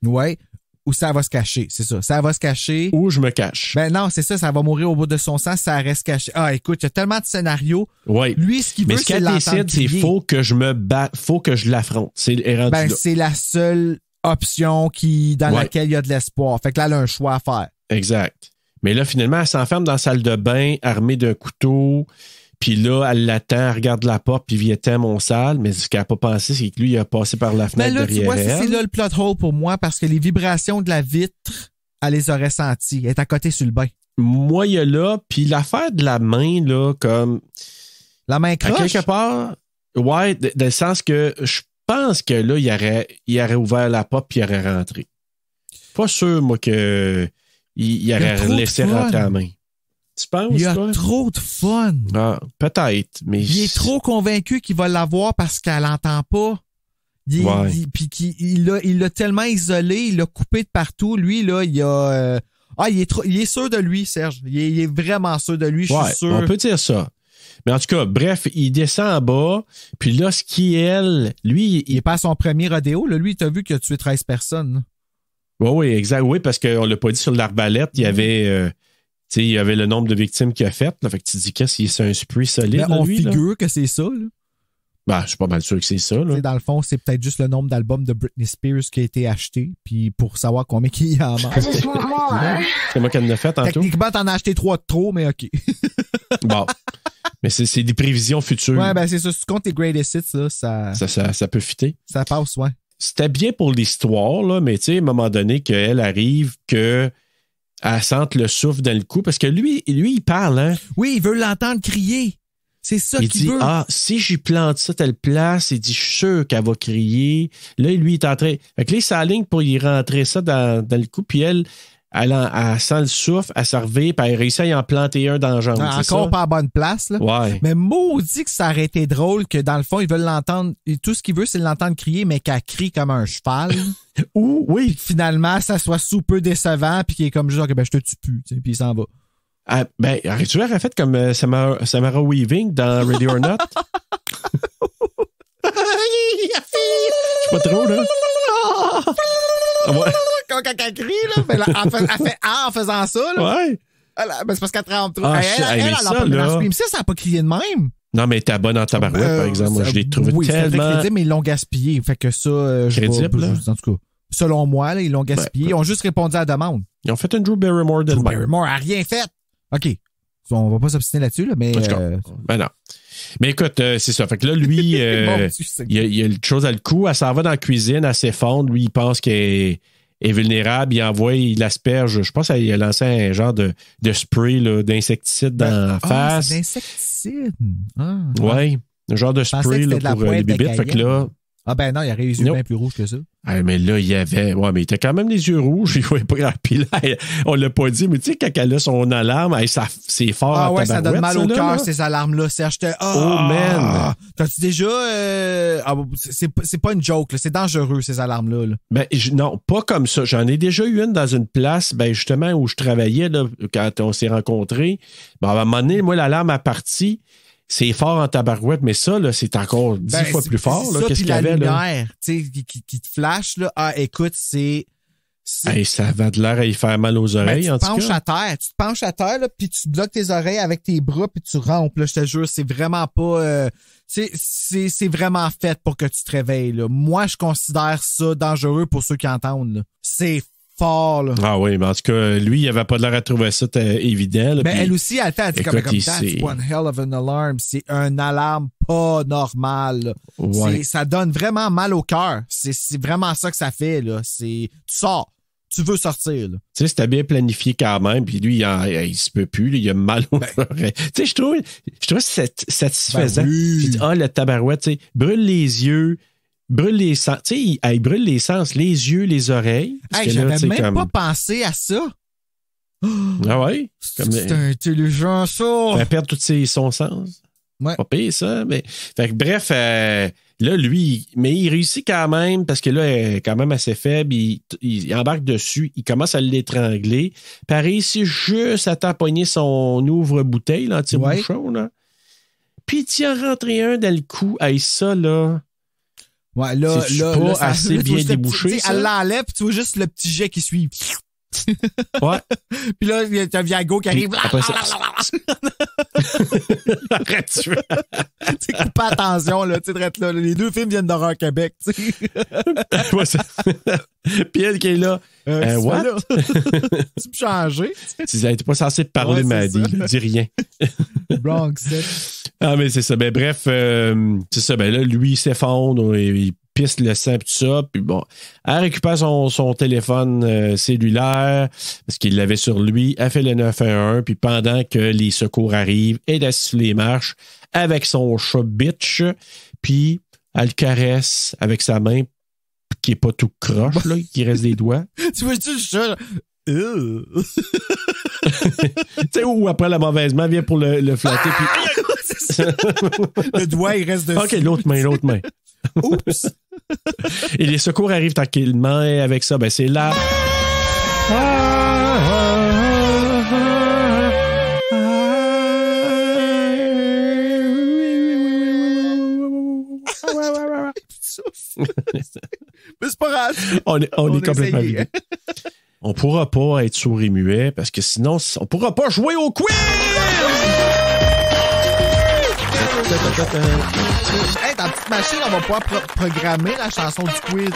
Ouais. Ou ça va se cacher, c'est ça. Ça va se cacher. Ou je me cache. Ben non, c'est ça, ça va mourir au bout de son sang, ça reste caché. Ah, écoute, il y a tellement de scénarios. Ouais. Lui, ce qu'il veut, c'est l'entendre crier. Mais ce qu'elle décide, c'est faut que je me batte, faut que je l'affronte. C'est la seule option dans laquelle il y a de l'espoir. Fait que là, elle a un choix à faire. Exact. Mais là, finalement, elle s'enferme dans la salle de bain, armée d'un couteau. Puis là, elle l'attend, elle regarde la porte, puis il était mon salle. Mais ce qu'elle n'a pas pensé, c'est que lui, il a passé par la fenêtre derrière elle. Mais là, tu vois, c'est là le plot hole pour moi, parce que les vibrations de la vitre, elle les aurait senties. Elle est à côté sur le bain. Moi, il y a là, puis l'affaire de la main, là, comme... La main croche? À quelque part, ouais, dans le sens que je pense que là, il aurait ouvert la porte, puis il aurait rentré. Pas sûr, moi, qu'il aurait laissé rentrer la main. Tu penses, il y a toi? trop de fun. Ah, peut-être, mais... Il est trop convaincu qu'il va l'avoir parce qu'elle l'entend pas. Puis il l'a tellement isolé, il l'a coupé de partout. Lui, là, il est sûr de lui, Serge. Il est vraiment sûr de lui, je suis sûr. On peut dire ça. Mais en tout cas, bref, il descend en bas, puis là, ce qui est, lui... Il est pas à son premier rodéo, là. Lui, t'as vu qu'il a tué 13 personnes. Oui, exact. Oui, parce qu'on l'a pas dit sur l'arbalète, il y avait... il y avait le nombre de victimes qu'il a faites. Là, fait que tu te dis qu'est-ce qu'il c'est un spree solide. Mais on lui, figure là? Que c'est ça. Là. Ben, je suis pas mal sûr que c'est ça. Là. Dans le fond, c'est peut-être juste le nombre d'albums de Britney Spears qui a été acheté, puis pour savoir combien il y en a. C'est moi qui en ai fait tantôt. Techniquement, t'en as acheté 3 de trop, mais OK. Bon. Mais c'est des prévisions futures. Ouais, ben c'est ça. Si tu comptes tes greatest hits, là, ça peut fitter. Ça passe, ouais. C'était bien pour l'histoire, là, mais tu sais, à un moment donné, qu'elle arrive, qu'elle sente le souffle dans le cou, parce que lui, il parle, hein. Oui, il veut l'entendre crier. C'est ça qu'il veut. Il dit, si j'y plante ça telle place, il dit, je suis sûr qu'elle va crier. Là, lui, il est en train... Fait que là, il s'aligne pour y rentrer ça dans le cou, puis elle sent le souffle, elle se revient, puis elle réussit à y en planter un dans la jambe. Encore pas à bonne place, là. Ouais. Mais maudit que ça aurait été drôle que, dans le fond, ils veulent l'entendre... Tout ce qu'il veut, c'est l'entendre crier, mais qu'elle crie comme un cheval. Oui. Puis finalement, ça soit sous peu décevant, puis qu'il est comme genre, je te tue plus, puis il s'en va. Ben, tu aurais fait comme Samara Weaving dans Ready or Not? C'est pas trop, là? Ouais. Quand elle crie, là, ben, elle fait en faisant ça, là. Ouais. Ben, c'est parce qu'elle trempe trop. Elle ça n'a pas crié de même. Non, mais t'es bonne en tabarouette, par exemple. Moi, je l'ai trouvé tellement... c'est crédible, mais ils l'ont gaspillé. Fait que ça, crédible, là. En tout cas, selon moi, là, ils l'ont gaspillé. Ils ont juste répondu à la demande. Ils ont fait un Drew Barrymore de Barrymore a rien fait. OK. On va pas s'obstiner là-dessus, là, mais... Ben non. Mais écoute, c'est ça. Fait que là, lui, il y a une chose à le cou. Elle s'en va dans la cuisine, elle s'effondre. Lui, il pense qu'elle est vulnérable. Il asperge. Je pense qu'il a lancé un genre de spray là, d'insecticide dans la face. C'est d'insecticide. Oui. Un genre de spray là, pour les bibites. Fait que là, Ah ben non, il aurait les yeux bien plus rouges que ça. Ah, mais là, il y avait... Ouais, mais il était quand même les yeux rouges. Il voyait pas grand. Puis là, on l'a pas dit, mais tu sais, quand elle a son alarme, c'est fort Ah en ouais, ça donne mal au cœur, là. ces alarmes-là. Serge, Oh, man! T'as-tu déjà... c'est pas une joke, là. C'est dangereux, ces alarmes-là. Là. Ben, non, pas comme ça. J'en ai déjà eu une dans une place, ben, justement, où je travaillais, là, quand on s'est rencontrés. Ben, à un moment donné, moi, l'alarme a parti. C'est fort en tabarouette, mais ça, là, c'est encore 10 fois plus fort. Là, qu'est-ce qu'il y avait, là? La lumière, tu sais, qui te flash, là. Ah, écoute, c'est... Hey, ça va de l'air à y faire mal aux oreilles, en tout cas. Tu te penches à terre, là, puis tu bloques tes oreilles avec tes bras, puis tu rampes, là, je te jure, c'est vraiment pas... c'est vraiment fait pour que tu te réveilles, là. Moi, je considère ça dangereux pour ceux qui entendent, là. C'est fort, là. Ah oui, mais en tout cas, lui, il avait pas de l'air à trouver ça évident. Là, mais puis, elle aussi, elle dit comme that's one hell of an alarm. C'est un alarme pas normal. Ouais. Ça donne vraiment mal au cœur. C'est vraiment ça que ça fait, là. Tu sors. Tu veux sortir, là. Tu sais, c'était bien planifié quand même, puis lui, il se peut plus, là, il a mal aux oreilles. Tu sais, je trouve satisfaisant. Ben oui. J'ai dit, le tabarouette, tu sais, brûle les yeux, brûle les sens. Tu sais, il brûle les sens, les yeux, les oreilles. Hey, j'avais même pas pensé à ça. Ah ouais? C'est intelligent, ça. Il va perdre tous son sens. Ouais. Pas pire, ça. Mais... Fait que, bref, là, lui, mais il réussit quand même, parce que là, elle est quand même assez faible. Il embarque dessus, il commence à l'étrangler. Puis elle réussit juste à tamponner son ouvre-bouteille, l'anti-bouchon, là. Puis il tient rentré un dans le cou. Hey, ça, là. Ouais, là, c'est pas assez bien débouché. Elle l'enlève, puis tu vois juste le petit jet qui suit. Ouais. Puis là, il y a un Viago qui arrive. Après ça... Arrête, tu veux. Tu sais, pas attention, là, tu sais, là. Les deux films viennent d'Horreur Québec, tu sais. Ouais, ça... Puis elle qui est là. What? Tu peux changer. Tu n'étais pas censé te parler, Maddy. Dis rien. Bronx. Ah, mais c'est ça. Ben, bref, c'est ça. Ben là, lui, il s'effondre, il pisse le sang, puis tout ça. Puis bon, elle récupère son téléphone cellulaire, parce qu'il l'avait sur lui. Elle fait le 911, puis pendant que les secours arrivent, elle est assise sur les marches avec son chat bitch, puis elle le caresse avec sa main, qui est pas tout croche, là, qui reste des doigts. Tu vois-tu le chat? Tu sais, ou après la mauvaise main vient pour le flatter, puis... Le doigt, il reste dessus. OK, l'autre main. Oups! Et les secours arrivent tranquillement, et avec ça, ben c'est là. Mais c'est pas grave. On est complètement vidé. On pourra pas être sourd et muet parce que sinon, on pourra pas jouer au quiz! Hey, dans la petite machine, on va pouvoir programmer la chanson du quiz.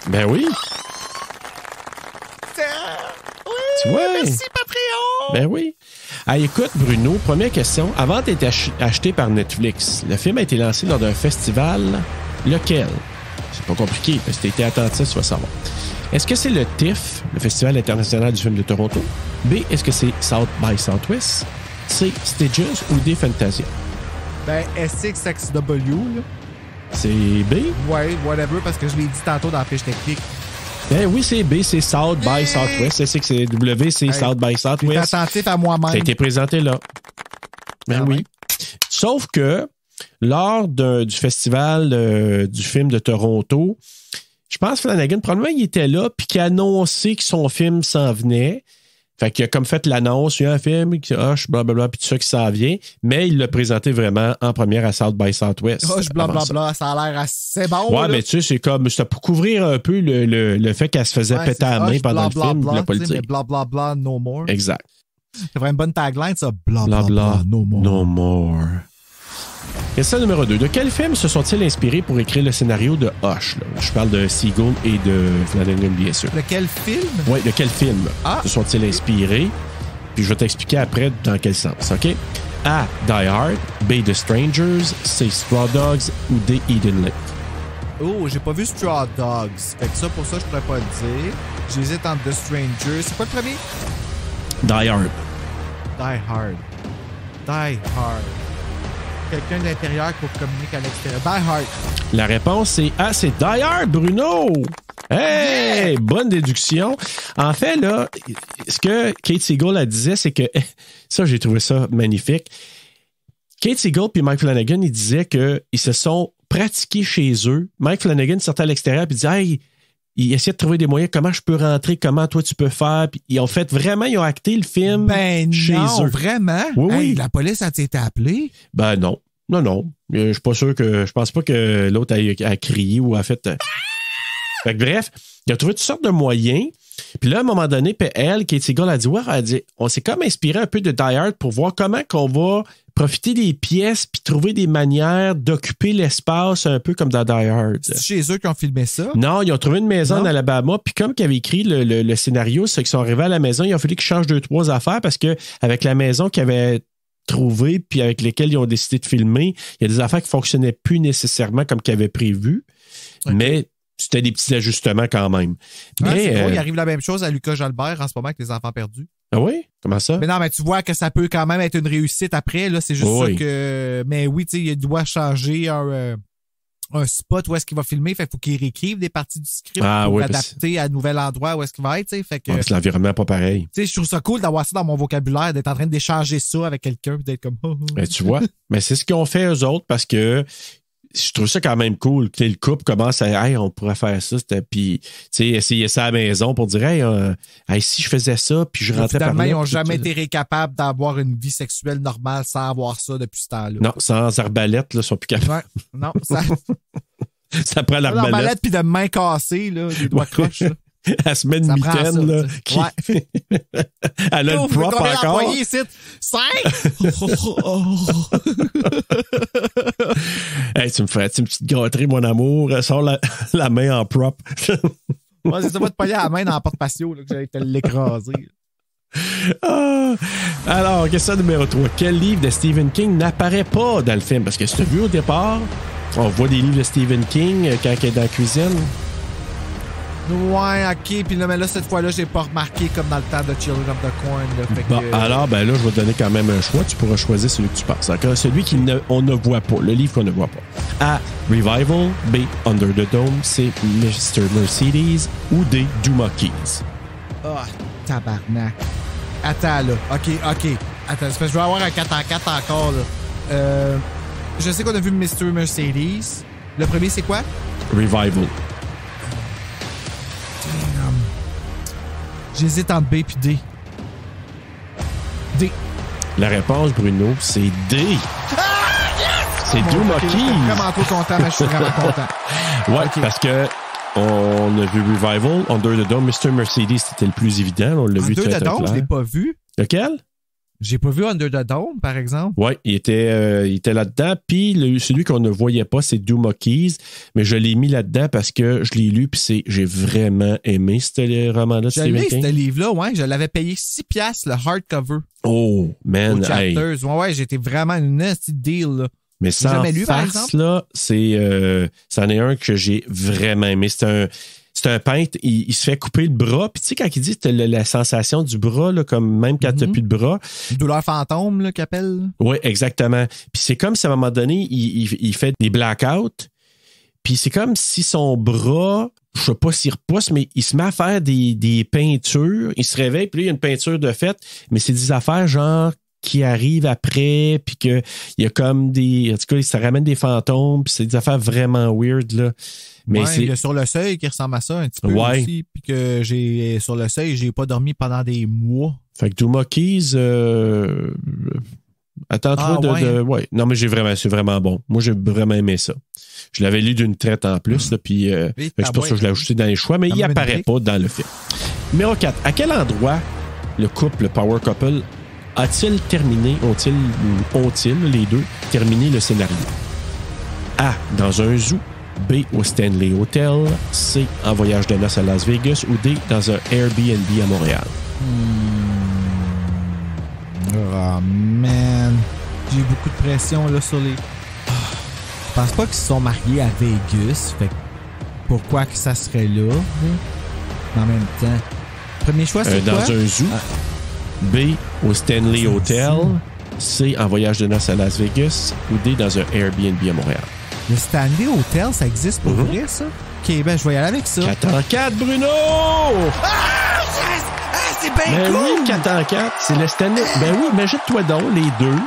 Ben oui. Tu vois? Merci, Patreon! Ben oui. Ah, écoute, Bruno, première question. Avant d'être acheté par Netflix, le film a été lancé lors d'un festival. Lequel? C'est pas compliqué, parce que t'as été attentif, tu vas savoir. Est-ce que c'est le TIFF, le Festival international du film de Toronto? B, est-ce que c'est South by Southwest? C, Stages ou D, Fantasia? Ben, SXXW, là. C'est B? Ouais, whatever, parce que je l'ai dit tantôt dans la fiche technique. Ben oui, c'est B, c'est South by Southwest. SXW, c'est South by Southwest. T'es attentif à moi-même. Ça a été présenté là. Ben oui. Sauf que, lors du festival du film de Toronto, je pense que Flanagan, probablement, il était là, puis qu'il a annoncé que son film s'en venait. Fait qu'il a comme fait l'annonce, il y a un film, blablabla, puis tout ça qui s'en vient, mais il l'a présenté vraiment en première à South by Southwest. Blablabla, ça a l'air assez bon. Ouais, là. mais tu sais, c'est comme, c'était pour couvrir un peu le fait qu'elle se faisait péter la main pendant le film, il voulait pas le dire. Blablabla, no more. Exact. C'est vraiment une bonne tagline, ça. Blablabla, no more. No more. Question numéro 2. De quel film se sont-ils inspirés pour écrire le scénario de Hush? Là? Je parle de Seagull et de Flanagan, bien sûr. Lequel film? Oui, de quel film se sont-ils inspirés? Puis je vais t'expliquer après dans quel sens, OK? A. Die Hard. B. The Strangers. C. Straw Dogs. Ou D. Eden Lake. Oh, j'ai pas vu Straw Dogs. Fait que ça, pour ça, je pourrais pas le dire. J'hésite entre The Strangers. C'est quoi le premier? Die Hard. Die Hard. Die Hard. quelqu'un de l'intérieur pour communiquer à l'extérieur. Die Hard. La réponse, c'est A, c'est Die Hard, Bruno! Hey! Bonne déduction. En fait, là, ce que Kate Siegel, elle disait, c'est que... Ça, j'ai trouvé ça magnifique. Kate Siegel puis Mike Flanagan, ils disaient qu'ils se sont pratiqués chez eux. Mike Flanagan sortait à l'extérieur et disait « Hey! » Ils essayaient de trouver des moyens, comment je peux rentrer, comment toi tu peux faire. Puis ils ont fait vraiment, ils ont acté le film chez eux. Vraiment? Oui, hey, oui. La police a été appelée? Ben non. Non. Je suis pas sûr que. Je pense pas que l'autre a crié ou a fait. Fait que bref, il a trouvé toutes sortes de moyens. Puis là, à un moment donné, puis elle, Kate Siegel, a dit, ouais, elle a dit, on s'est comme inspiré un peu de Die Hard pour voir comment qu'on va profiter des pièces puis trouver des manières d'occuper l'espace un peu comme dans Die Hard. C'est chez eux qui ont filmé ça? Non, ils ont trouvé une maison en Alabama, puis comme qu'ils avaient écrit le scénario, c'est qu'ils sont arrivés à la maison, il a fallu qu'ils changent 2-3 affaires parce que avec la maison qu'ils avaient trouvée puis avec lesquelles ils ont décidé de filmer, il y a des affaires qui ne fonctionnaient plus nécessairement comme qu'ils avaient prévu. Okay. Mais c'était des petits ajustements quand même. Ouais, mais, c'est drôle, il arrive la même chose à Lucas Jalbert en ce moment avec les enfants perdus. Ah oui? Comment ça? Mais non, mais tu vois que ça peut quand même être une réussite après. Là, c'est juste ça que... Mais oui, tu sais, il doit changer un spot où est-ce qu'il va filmer. Fait qu'il faut qu'il réécrive des parties du script pour adapter à un nouvel endroit où est-ce qu'il va être. Fait que, c'est l'environnement pas pareil. Tu sais, je trouve ça cool d'avoir ça dans mon vocabulaire, d'être en train d'échanger ça avec quelqu'un et d'être comme... Ben, tu vois, mais c'est ce qu'ils ont fait eux autres parce que je trouve ça quand même cool. Le couple commence à hey, on pourrait faire ça. Puis, tu sais, essayer ça à la maison pour dire hey, si je faisais ça, puis je rentrais par là. Ils n'ont jamais été capables d'avoir une vie sexuelle normale sans avoir ça depuis ce temps-là. Non, sans arbalète, là, ils sont plus capables. Ouais, non, ça. Ça prend l'arbalète. L'arbalète puis de main cassée, là, des doigts croches. Là. Elle se met une mitaine, là. Ouais. Elle a le prop encore. Ici? 5? Hey, tu me fais une petite gâterie, mon amour. Sors la main en prop. Ouais, c'est ça, va te payer la main dans la porte patio, là, que j'allais te l'écraser. Alors, question numéro 3. Quel livre de Stephen King n'apparaît pas dans le film? Parce que si tu as vu au départ, on voit des livres de Stephen King quand il est dans la cuisine. Ouais, ok. Puis là, mais là, cette fois-là, j'ai pas remarqué comme dans le temps de Children of the Corn. Là, fait bon, que, alors, ben là, je vais te donner quand même un choix. Tu pourras choisir celui que tu penses. Encore celui qu'on ne voit pas. Le livre qu'on ne voit pas. A. Revival. B. Under the Dome. C. Mr. Mercedes. Ou D. Duma Keys. Ah, tabarnak. Attends, là. OK. Attends, je vais avoir un 4 en 4 encore, là. Je sais qu'on a vu Mr. Mercedes. Le premier, c'est quoi? Revival. J'hésite entre B et D. D. La réponse, Bruno, c'est D. C'est Duma Keys. Je suis vraiment trop content, mais je suis vraiment content. Ouais, okay. Parce que on a vu Revival, Under the Dome, Mr. Mercedes, c'était le plus évident. On l'a vu très, très clair. Under the Dome, je l'ai pas vu. Lequel? J'ai pas vu Under the Dome, par exemple. Oui, il était là-dedans. Puis celui qu'on ne voyait pas, c'est Duma Keys. Mais je l'ai mis là-dedans parce que je l'ai lu. Puis j'ai vraiment aimé ce roman-là de Stephen King. Ce livre-là, ouais. Je l'avais payé 6$ le hardcover. Oh, man. Hey. Ouais, j'étais vraiment une nasty deal, là. Mais sans lu, farce, là, c'en est un que j'ai vraiment aimé. C'est un peintre, il se fait couper le bras. Puis tu sais, quand il dit que t'as la sensation du bras, là, comme même quand t'as plus de bras. Une douleur fantôme, là, qu'il appelle. Oui, exactement. Puis c'est comme si à un moment donné, il fait des blackouts. Puis c'est comme si son bras, je sais pas s'il repousse, mais il se met à faire des peintures. Il se réveille, puis là, il y a une peinture de fait. Mais c'est des affaires genre qui arrivent après, puis qu'il y a comme des... En tout cas, ça ramène des fantômes, puis c'est des affaires vraiment weird, là. Mais il y a Sur le seuil qui ressemble à ça un petit peu aussi, puis que Sur le seuil, j'ai pas dormi pendant des mois. Fait que Duma Keys, attends-toi ouais. Non, mais c'est vraiment bon. Moi, j'ai vraiment aimé ça. Je l'avais lu d'une traite en plus, là, puis c'est pour ça que je l'ai ajouté dans les choix, mais il apparaît pas dans le film. Numéro 4. À quel endroit le Power Couple, a-t-il terminé, ont-ils, les deux, terminé le scénario? A. Dans un zoo. B. Au Stanley Hotel. C. En voyage de noces à Las Vegas. Ou D. Dans un Airbnb à Montréal. Oh, man. J'ai beaucoup de pression, là, sur les... Je pense pas qu'ils se sont mariés à Vegas. Fait que pourquoi que ça serait là? En même temps. Premier choix, c'est dans quoi? Un zoo. B. Au Stanley Hotel. C, en voyage de noces à Las Vegas, ou D, dans un Airbnb à Montréal. Le Stanley Hotel, ça existe pour vrai, ça? OK, ben, je vais y aller avec ça. 4 en 4, Bruno! Ah, c'est bien Ben cool! oui, 4 en 4, c'est le Stanley. Ben oui, imagine-toi donc, les deux.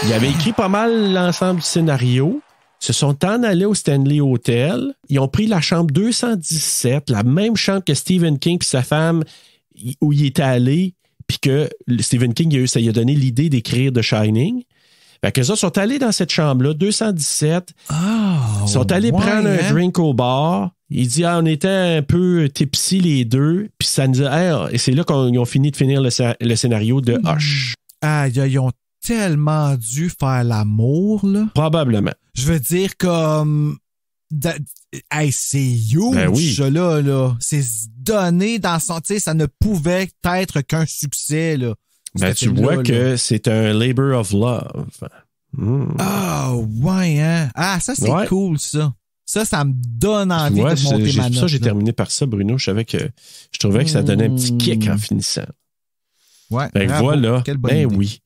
Ils avaient écrit pas mal l'ensemble du scénario. Se sont en allés au Stanley Hotel. Ils ont pris la chambre 217, la même chambre que Stephen King et sa femme, où il était allé, puis que Stephen King, ça lui a donné l'idée d'écrire The Shining. Fait que ça sont allés dans cette chambre-là, 217. Ils sont allés prendre un drink au bar. Il dit, on était un peu tipsy les deux. Puis ça nous a... et c'est là qu'ils ont fini de finir le scénario de Hush. Ils ont tellement dû faire l'amour, là. Probablement. Je veux dire, comme... c'est huge, Ben oui. ça, là. C'est donné dans son... Tu sais, ça ne pouvait être qu'un succès, là. Ben, tu vois que c'est un labor of love. Ah, ouais, hein? Ah, ça, c'est cool, ça. Ça me donne envie de monter ma note. Ça, j'ai terminé par ça, Bruno. Je trouvais que ça donnait un petit kick en finissant. Ouais. Ben bravo. voilà. Quelle bonne Ben idée. oui.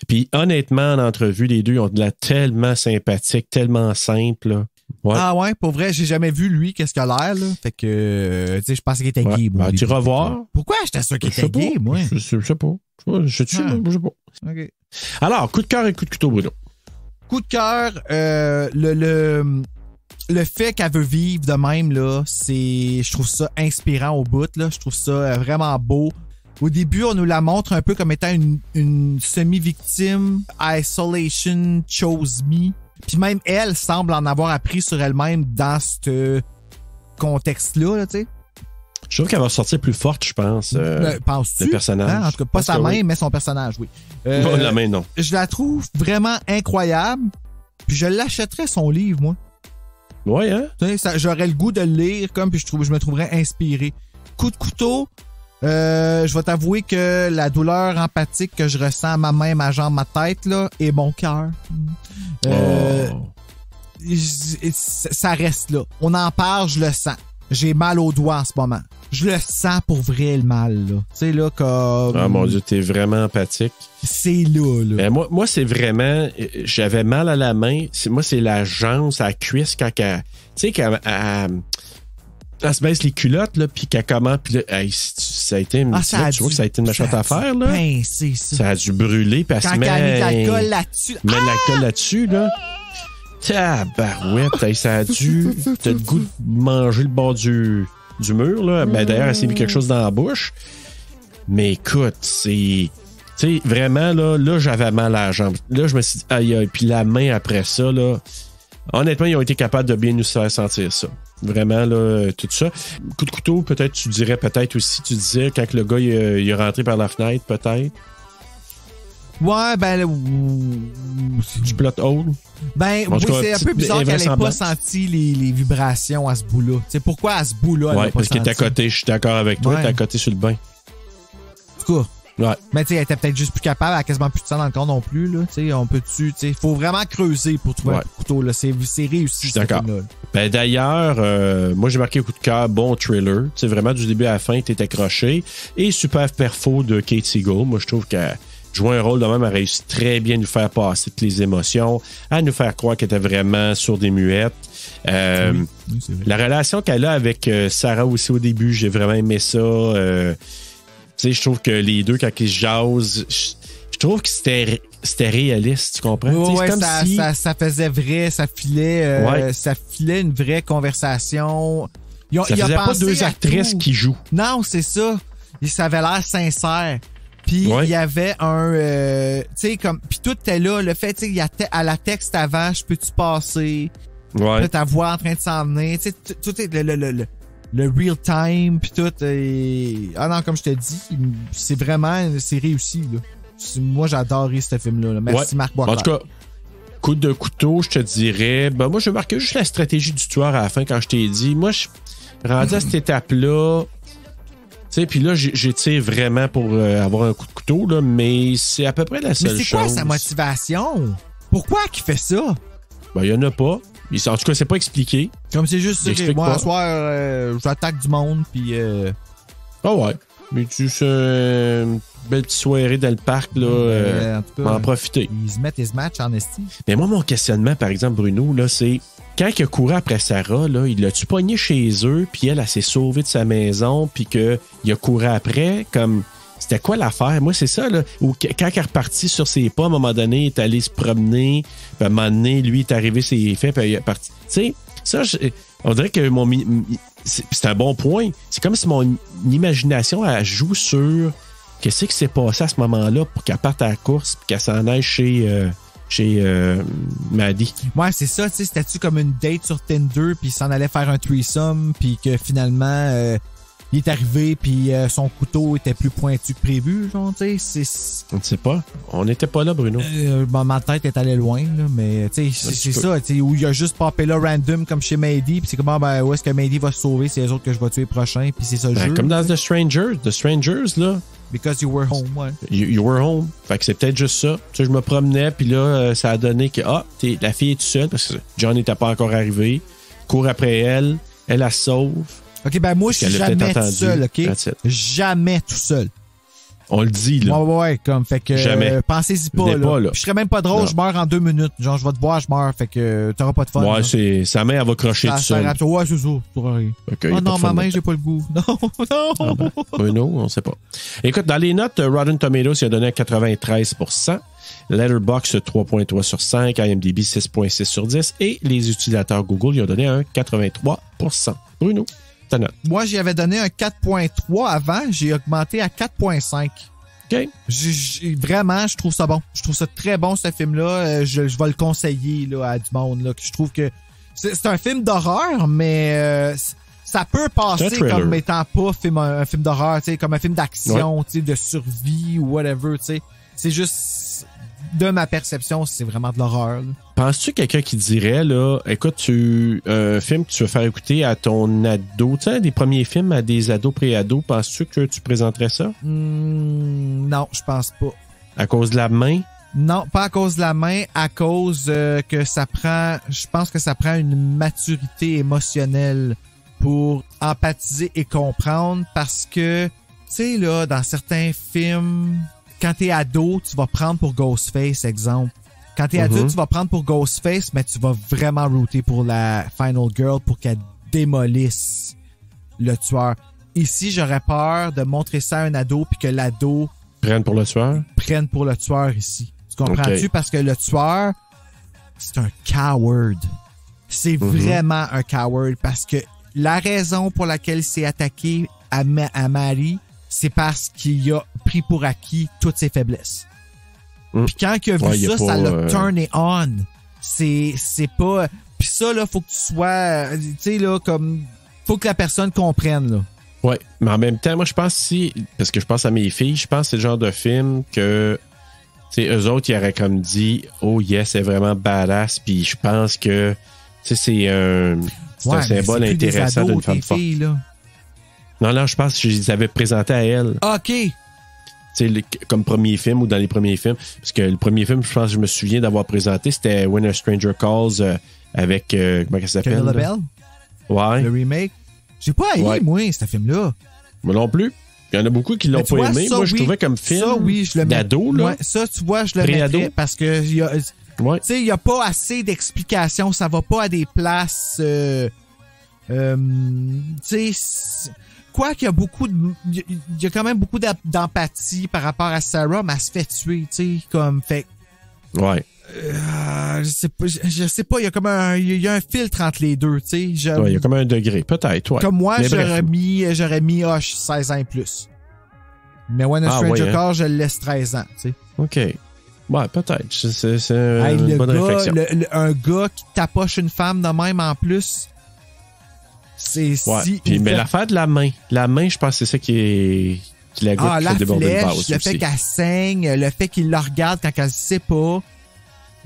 Puis honnêtement, en entrevue, les deux ils ont de la tellement sympathique, tellement simple. Là. Ouais. Ah ouais, pour vrai, j'ai jamais vu lui, qu'est-ce qu'il a l'air, là. Fait que, tu sais, je pensais qu'il était gay, moi. Ben, tu vas voir. Pourquoi j'étais sûr qu'il était gay, moi? Je sais pas. Je sais pas. OK. Alors, coup de cœur et coup de couteau, Bruno. Coup de cœur, le fait qu'elle veut vivre de même, là, je trouve ça inspirant au bout, là. Je trouve ça vraiment beau. Au début, on nous la montre un peu comme étant une semi-victime. Isolation chose me. Puis même elle semble en avoir appris sur elle-même dans ce contexte-là, là, tu sais. Je trouve qu'elle va sortir plus forte, je pense. Penses-tu? Le personnage. Hein? En tout cas, pas sa main, mais son personnage, oui. Pas la main, non. Je la trouve vraiment incroyable. Puis je l'achèterais son livre, moi. Ouais, hein? J'aurais le goût de le lire, comme, puis je me trouverais inspiré. Coup de couteau, je vais t'avouer que la douleur empathique que je ressens à ma main, ma jambe, ma tête, là, et mon cœur. Ça reste là. On en parle, je le sens. J'ai mal aux doigts en ce moment. Je le sens pour vrai, le mal, là. Tu sais, là, comme... Ah, mon Dieu, t'es vraiment empathique. C'est là. Ben, moi, c'est vraiment... J'avais mal à la main. Moi, c'est la jambe, c'est la cuisse quand elle... Tu sais, qu'elle se baisse les culottes, là, puis qu'elle commence... Puis là, ça a été... tu vois que ça a été une méchante affaire, là. Ben, c'est ça. Ça a dû brûler, puis elle se met... Quand elle a mis de l'alcool là-dessus... Met de l'alcool là-dessus, là. Tabarouette, ça a dû... T'as le goût de manger le bord du mur, là. Ben, d'ailleurs, elle s'est mis quelque chose dans la bouche. Mais écoute, c'est... Tu sais, vraiment, là, j'avais mal à la jambe. Là, je me suis dit, aïe, puis la main après ça, là... Honnêtement, ils ont été capables de bien nous faire sentir ça. Vraiment, là, tout ça. Coup de couteau, peut-être, tu dirais, aussi, tu disais, quand le gars, il est rentré par la fenêtre, peut-être. Ouais, ben... Du plot hole. Ben, oui, c'est un peu bizarre qu'elle n'ait pas senti les vibrations à ce bout-là. Tu sais, pourquoi à ce bout-là, elle n'a pas parce qu'il senti? est à côté, je suis d'accord avec toi, t'es à côté sur le bain. En tout cas. Ouais. Mais tu sais, elle était peut-être juste plus capable, elle a quasiment plus de sang dans le corps non plus, là. Tu sais, on peut-tu, tu sais, faut vraiment creuser pour trouver un couteau, là. C'est réussi. Je suis d'accord. Ben, d'ailleurs, moi, j'ai marqué coup de cœur, bon thriller. Tu sais, vraiment, du début à la fin, t'es accroché. Et super perfo de Kate Siegel. Moi, je trouve qu'elle jouer un rôle de même, elle a réussi très bien à nous faire passer toutes les émotions, à nous faire croire qu'elle était vraiment sourde et muette. Oui, la relation qu'elle a avec Sarah aussi au début, j'ai vraiment aimé ça. Tu sais, je trouve que les deux, quand ils se jasent, je trouve que c'était réaliste, tu comprends? Ouais, comme ça faisait vrai, ça filait une vraie conversation. Ça faisait pas deux actrices qui jouent. Non, c'est ça. Ça avait l'air sincère. Puis il y avait un... tu sais, comme... Puis tout était là. Le fait, tu sais, à la texte avant, je peux-tu passer? Ouais. Puis ta voix en train de s'en venir. Tu sais, tout est le real time, puis tout. Ah non, comme je te dis, c'est réussi, là. Moi, j'ai adoré ce film-là. Là. Merci, Marc Boisclair. En tout cas, coup de couteau, je te dirais... Ben, moi, je marquais juste la stratégie du tueur à la fin quand je t'ai dit. Moi, je rendu à cette étape-là... Tu sais, puis là, j'étire vraiment pour avoir un coup de couteau, là, mais c'est à peu près la seule chose. Mais c'est quoi sa motivation? Pourquoi qu'il fait ça? Ben, il y en a pas. En tout cas, c'est pas expliqué. Comme c'est juste, moi, un soir, j'attaque du monde, puis... Ah ouais. Mais tu sais... belle petite soirée dans le parc, là. En tout cas, en profiter. Ils se mettent matchs en esti. Mais moi, mon questionnement, par exemple, Bruno, là, c'est quand il a couru après Sarah, là, il l'a-tu pogné chez eux, puis elle s'est sauvée de sa maison, puis qu'il a couru après, comme... C'était quoi l'affaire? Moi, c'est ça, là. Ou quand il est reparti sur ses pas, à un moment donné, il est allé se promener, puis à un moment donné, lui, il est arrivé ses faits, puis il est parti. Tu sais, ça, on dirait que c'est un bon point. C'est comme si mon imagination, elle joue sur qu'est-ce qui s'est passé à ce moment-là pour qu'elle parte à la course, puis qu'elle s'en aille chez Maddie. Ouais, c'est ça, tu sais, c'était-tu comme une date sur Tinder, puis il s'en allait faire un threesome, puis que finalement, il est arrivé, puis son couteau était plus pointu que prévu, genre, tu sais, On ne sait pas. On n'était pas là, Bruno. Ma tête est allée loin, là, mais tu sais, c'est ça, tu sais, où il a juste popé là random comme chez Maddie, puis c'est comme, où est-ce que Maddie va se sauver, c'est les autres que je vais tuer prochain, puis c'est ça le jeu. Comme dans The Strangers, là. Because you were home, ouais. You were home. Fait que c'est peut-être juste ça. Tu sais, je me promenais, puis là, ça a donné que, la fille est toute seule, parce que John n'était pas encore arrivé. Court après elle se sauve. OK, ben moi, je suis jamais tout seul, OK? Jamais tout seul. On le dit, là. Ouais, comme, fait que... Jamais. Pensez-y pas, là. Puis je serais même pas drôle, je meurs en 2 minutes. Genre, je vais te voir, je meurs, fait que t'auras pas de fun. Ouais, c'est... Sa main, elle va crocher tout seul. Ouais, c'est ça. Okay, oh non, ma main, j'ai pas le goût. Non. Ah ben, Bruno, on sait pas. Écoute, dans les notes, Rotten Tomatoes, il a donné à 93%. Letterboxd 3.3 sur 5, IMDb 6.6 sur 10 et les utilisateurs Google, ils ont donné un 83%. Bruno, ta note. Moi, j'y avais donné un 4.3 avant, j'ai augmenté à 4.5. OK. Vraiment, je trouve ça bon. Je trouve ça très bon, ce film-là. Je vais le conseiller là, à du monde. Là, que je trouve que c'est un film d'horreur, mais ça peut passer comme étant pas un film d'horreur, comme un film d'action, de survie ou whatever. T'sais. C'est juste, de ma perception, c'est vraiment de l'horreur. Là. Penses-tu quelqu'un qui dirait, là, écoute, un film que tu veux faire écouter à ton ado, tu sais, des premiers films à des ados pré-ados, penses-tu que tu présenterais ça? Non, je pense pas. À cause de la main? Non, pas à cause de la main, à cause que ça prend, je pense que ça prend une maturité émotionnelle pour empathiser et comprendre parce que, tu sais, là, dans certains films, quand t'es ado, tu vas prendre pour Ghostface, exemple. Quand t'es adulte, tu vas prendre pour Ghostface, mais tu vas vraiment rooter pour la Final Girl pour qu'elle démolisse le tueur. Ici, j'aurais peur de montrer ça à un ado puis que l'ado prenne pour le tueur ici. Tu comprends-tu? Okay. Parce que le tueur, c'est un coward. C'est vraiment un coward parce que la raison pour laquelle il s'est attaqué à Maddie, c'est parce qu'il a pris pour acquis toutes ses faiblesses. Puis quand il a vu ça l'a turné on. C'est pas... Puis ça, là, faut que tu sois... Tu sais, là, comme... Faut que la personne comprenne, là. Ouais, mais en même temps, moi, je pense parce que je pense à mes filles, je pense que c'est le genre de film que... Tu sais, eux autres, ils auraient comme dit, oh yes, c'est vraiment badass, puis je pense que... Tu sais, c'est un symbole intéressant d'une femme forte. Non, je pense que je les avais présentés à elle. OK. Comme premier film ou dans les premiers films. Parce que le premier film, je pense que je me souviens d'avoir présenté, c'était When a Stranger Calls avec... comment elle s'appelle? Camilla Belle? Ouais. Le remake. J'ai pas aimé, moi, ce film-là. Moi non plus. Il y en a beaucoup qui l'ont pas aimé. Moi, je trouvais comme film d'ado. Là. Ouais, ça, tu vois, je le mettrais parce que tu sais, il n'y a pas assez d'explications. Ça va pas à des places... tu sais... Quoi qu'il y a beaucoup il y a quand même beaucoup d'empathie par rapport à Sarah, mais elle se fait tuer, tu sais, comme, fait... Ouais. Je sais pas, il y a comme il y a un filtre entre les deux, tu sais. Ouais, il y a comme un degré, peut-être, ouais. Comme moi, j'aurais mis 16 ans et plus. Mais When a Stranger Calls, je le laisse 13 ans, tu sais. OK. Ouais, peut-être. C'est une bonne réflexion. Un gars qui tapoche une femme de même en plus... Mais l'affaire de la main, je pense que c'est ça qui la goutte qui fait déborder le vase. Le fait qu'elle saigne, le fait qu'il la regarde quand elle ne sait pas.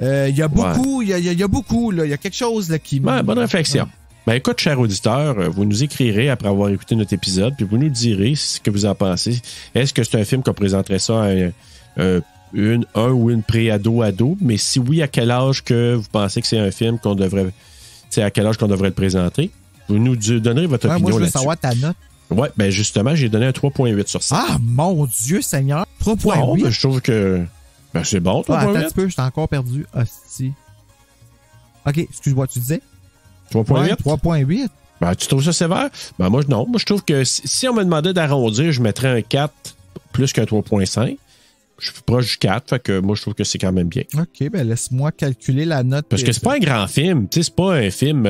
Il y a beaucoup, il y a beaucoup, là. Il y a quelque chose là, qui... Ouais, bonne réflexion. Ouais. Ben écoute, cher auditeur, vous nous écrirez après avoir écouté notre épisode, puis vous nous direz ce que vous en pensez. Est-ce que c'est un film qu'on présenterait ça à un ou une pré-ado, mais si oui, à quel âge que vous pensez que c'est un film qu'on devrait... Tu sais, à quel âge qu'on devrait le présenter? Vous nous donnerez votre opinion là-dessus. Moi, je veux savoir ta note. Ouais, ben justement, j'ai donné un 3.8 sur 5. Ah, mon Dieu Seigneur! 3.8. Non, mais je trouve que c'est bon, 3.8. Attends un petit peu, j'étais encore perdu. Hostie. OK, excuse-moi, tu disais? 3.8? Ouais, 3.8. Tu trouves ça sévère? Moi, non. Moi, je trouve que si on me demandait d'arrondir, je mettrais un 4 plus qu'un 3.5. Je suis proche du 4, fait que moi, je trouve que c'est quand même bien. OK, laisse-moi calculer la note. Parce que c'est pas un grand film. Tu sais, c'est pas un film...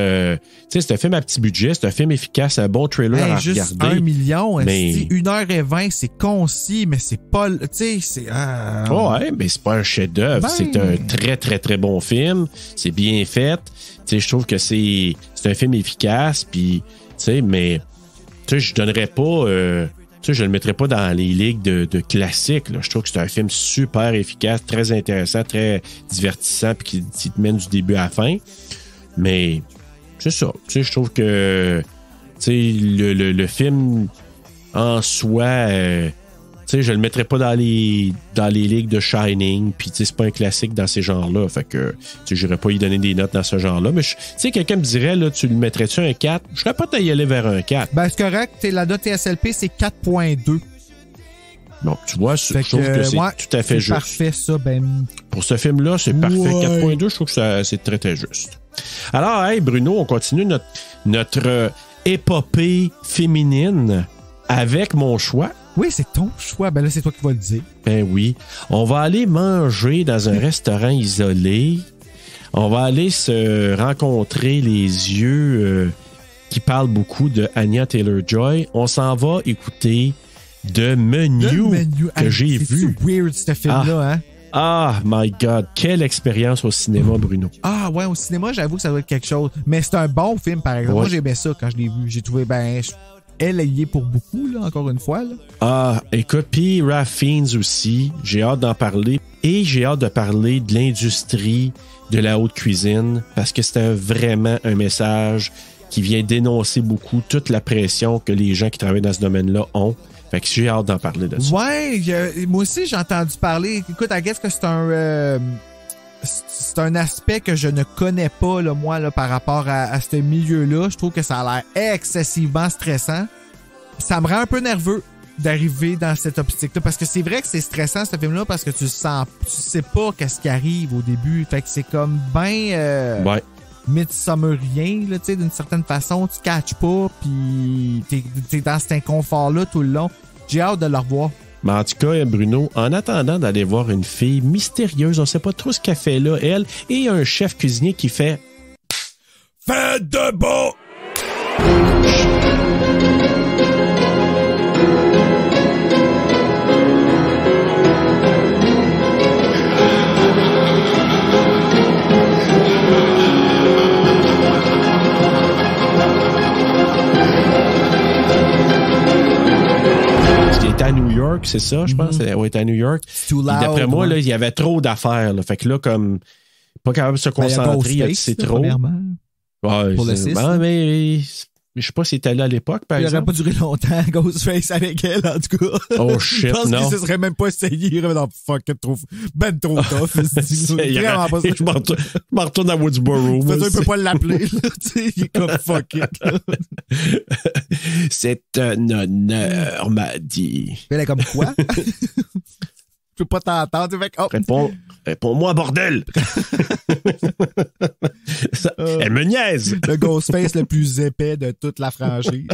c'est un film à petit budget, c'est un film efficace, un bon trailer à juste regarder. 1 million, mais... 1h20, c'est concis, mais c'est pas... Tu sais, c'est... Ouais, mais c'est pas un chef-d'œuvre. C'est un très, très, très bon film. C'est bien fait. Tu sais, je trouve que c'est un film efficace, puis... Tu sais, mais... Tu sais, je donnerais pas... tu sais, je le mettrais pas dans les ligues de classiques. Là. Je trouve que c'est un film super efficace, très intéressant, très divertissant, puis qui te mène du début à la fin. Mais c'est ça. Tu sais, je trouve que tu sais, le film en soi, tu sais, je le mettrais pas dans les ligues de Shining. Puis tu sais, c'est pas un classique dans ces genres-là. Fait que tu sais, j'irais pas y donner des notes dans ce genre-là. Mais tu sais, quelqu'un me dirait, là, tu le mettrais-tu un 4? Je serais pas d'y aller vers un 4. C'est correct. La note TSLP, c'est 4.2. Donc, tu vois, je trouve que c'est tout à fait juste. Parfait, ça. Pour ce film-là, c'est parfait. 4.2, je trouve que c'est très, très juste. Alors, hey, Bruno, on continue notre épopée féminine avec mon choix. Oui, c'est ton choix. Là, c'est toi qui vas le dire. Ben oui. On va aller manger dans un restaurant isolé. On va aller se rencontrer les yeux qui parlent beaucoup de Anya Taylor-Joy. On s'en va écouter The Menu que j'ai vu. C'est weird, ce film-là, hein? Ah, my God. Quelle expérience au cinéma, Bruno. Ah, ouais, au cinéma, j'avoue que ça doit être quelque chose. Mais c'est un bon film, par exemple. Ouais. Moi, j'aimais ça quand je l'ai vu. J'ai trouvé, elle y est pour beaucoup, là, encore une fois. Là. Ah, écoute, puis Ralph Fiennes aussi. J'ai hâte d'en parler. Et j'ai hâte de parler de l'industrie de la haute cuisine parce que c'est vraiment un message qui vient dénoncer beaucoup toute la pression que les gens qui travaillent dans ce domaine-là ont. Fait que j'ai hâte d'en parler de ça. Ouais, moi aussi, j'ai entendu parler. Écoute, I guess que c'est un aspect que je ne connais pas, là, moi, là, par rapport à ce milieu-là. Je trouve que ça a l'air excessivement stressant. Ça me rend un peu nerveux d'arriver dans cette optique-là. Parce que c'est vrai que c'est stressant, ce film-là, parce que tu sais pas qu'est-ce qui arrive au début. Fait que c'est comme ouais. midsummerien, là, tu sais, d'une certaine façon. Tu catches pas, puis t'es dans cet inconfort-là tout le long. J'ai hâte de le revoir. Mais en tout cas, Bruno, en attendant d'aller voir une fille mystérieuse, on sait pas trop ce qu'elle fait là, elle, et un chef cuisinier qui fait « Faites de beau! » à New York, c'est ça, je pense. Elle était à New York. Too loud, d'après moi, là, il y avait trop d'affaires. Là. Fait que là, comme, pas capable de se concentrer, il a dit c'est trop. Ouais, pour le 6. Mais je sais pas s'il était là à l'époque, par exemple. Il aurait pas duré longtemps, Ghostface avec elle, en tout cas. Oh shit, je pense non. qu'il se serait même pas essayé. Il aurait dit, fuck, trop tough. Vraiment pas ça. Je m'en retourne à Woodsboro. Il peut pas l'appeler, là. Il est comme fuck it. C'est un honneur, m'a dit. Elle est comme quoi? Je peux pas t'entendre. Réponds-moi, bordel! Elle me niaise! Le Ghostface le plus épais de toute la franchise.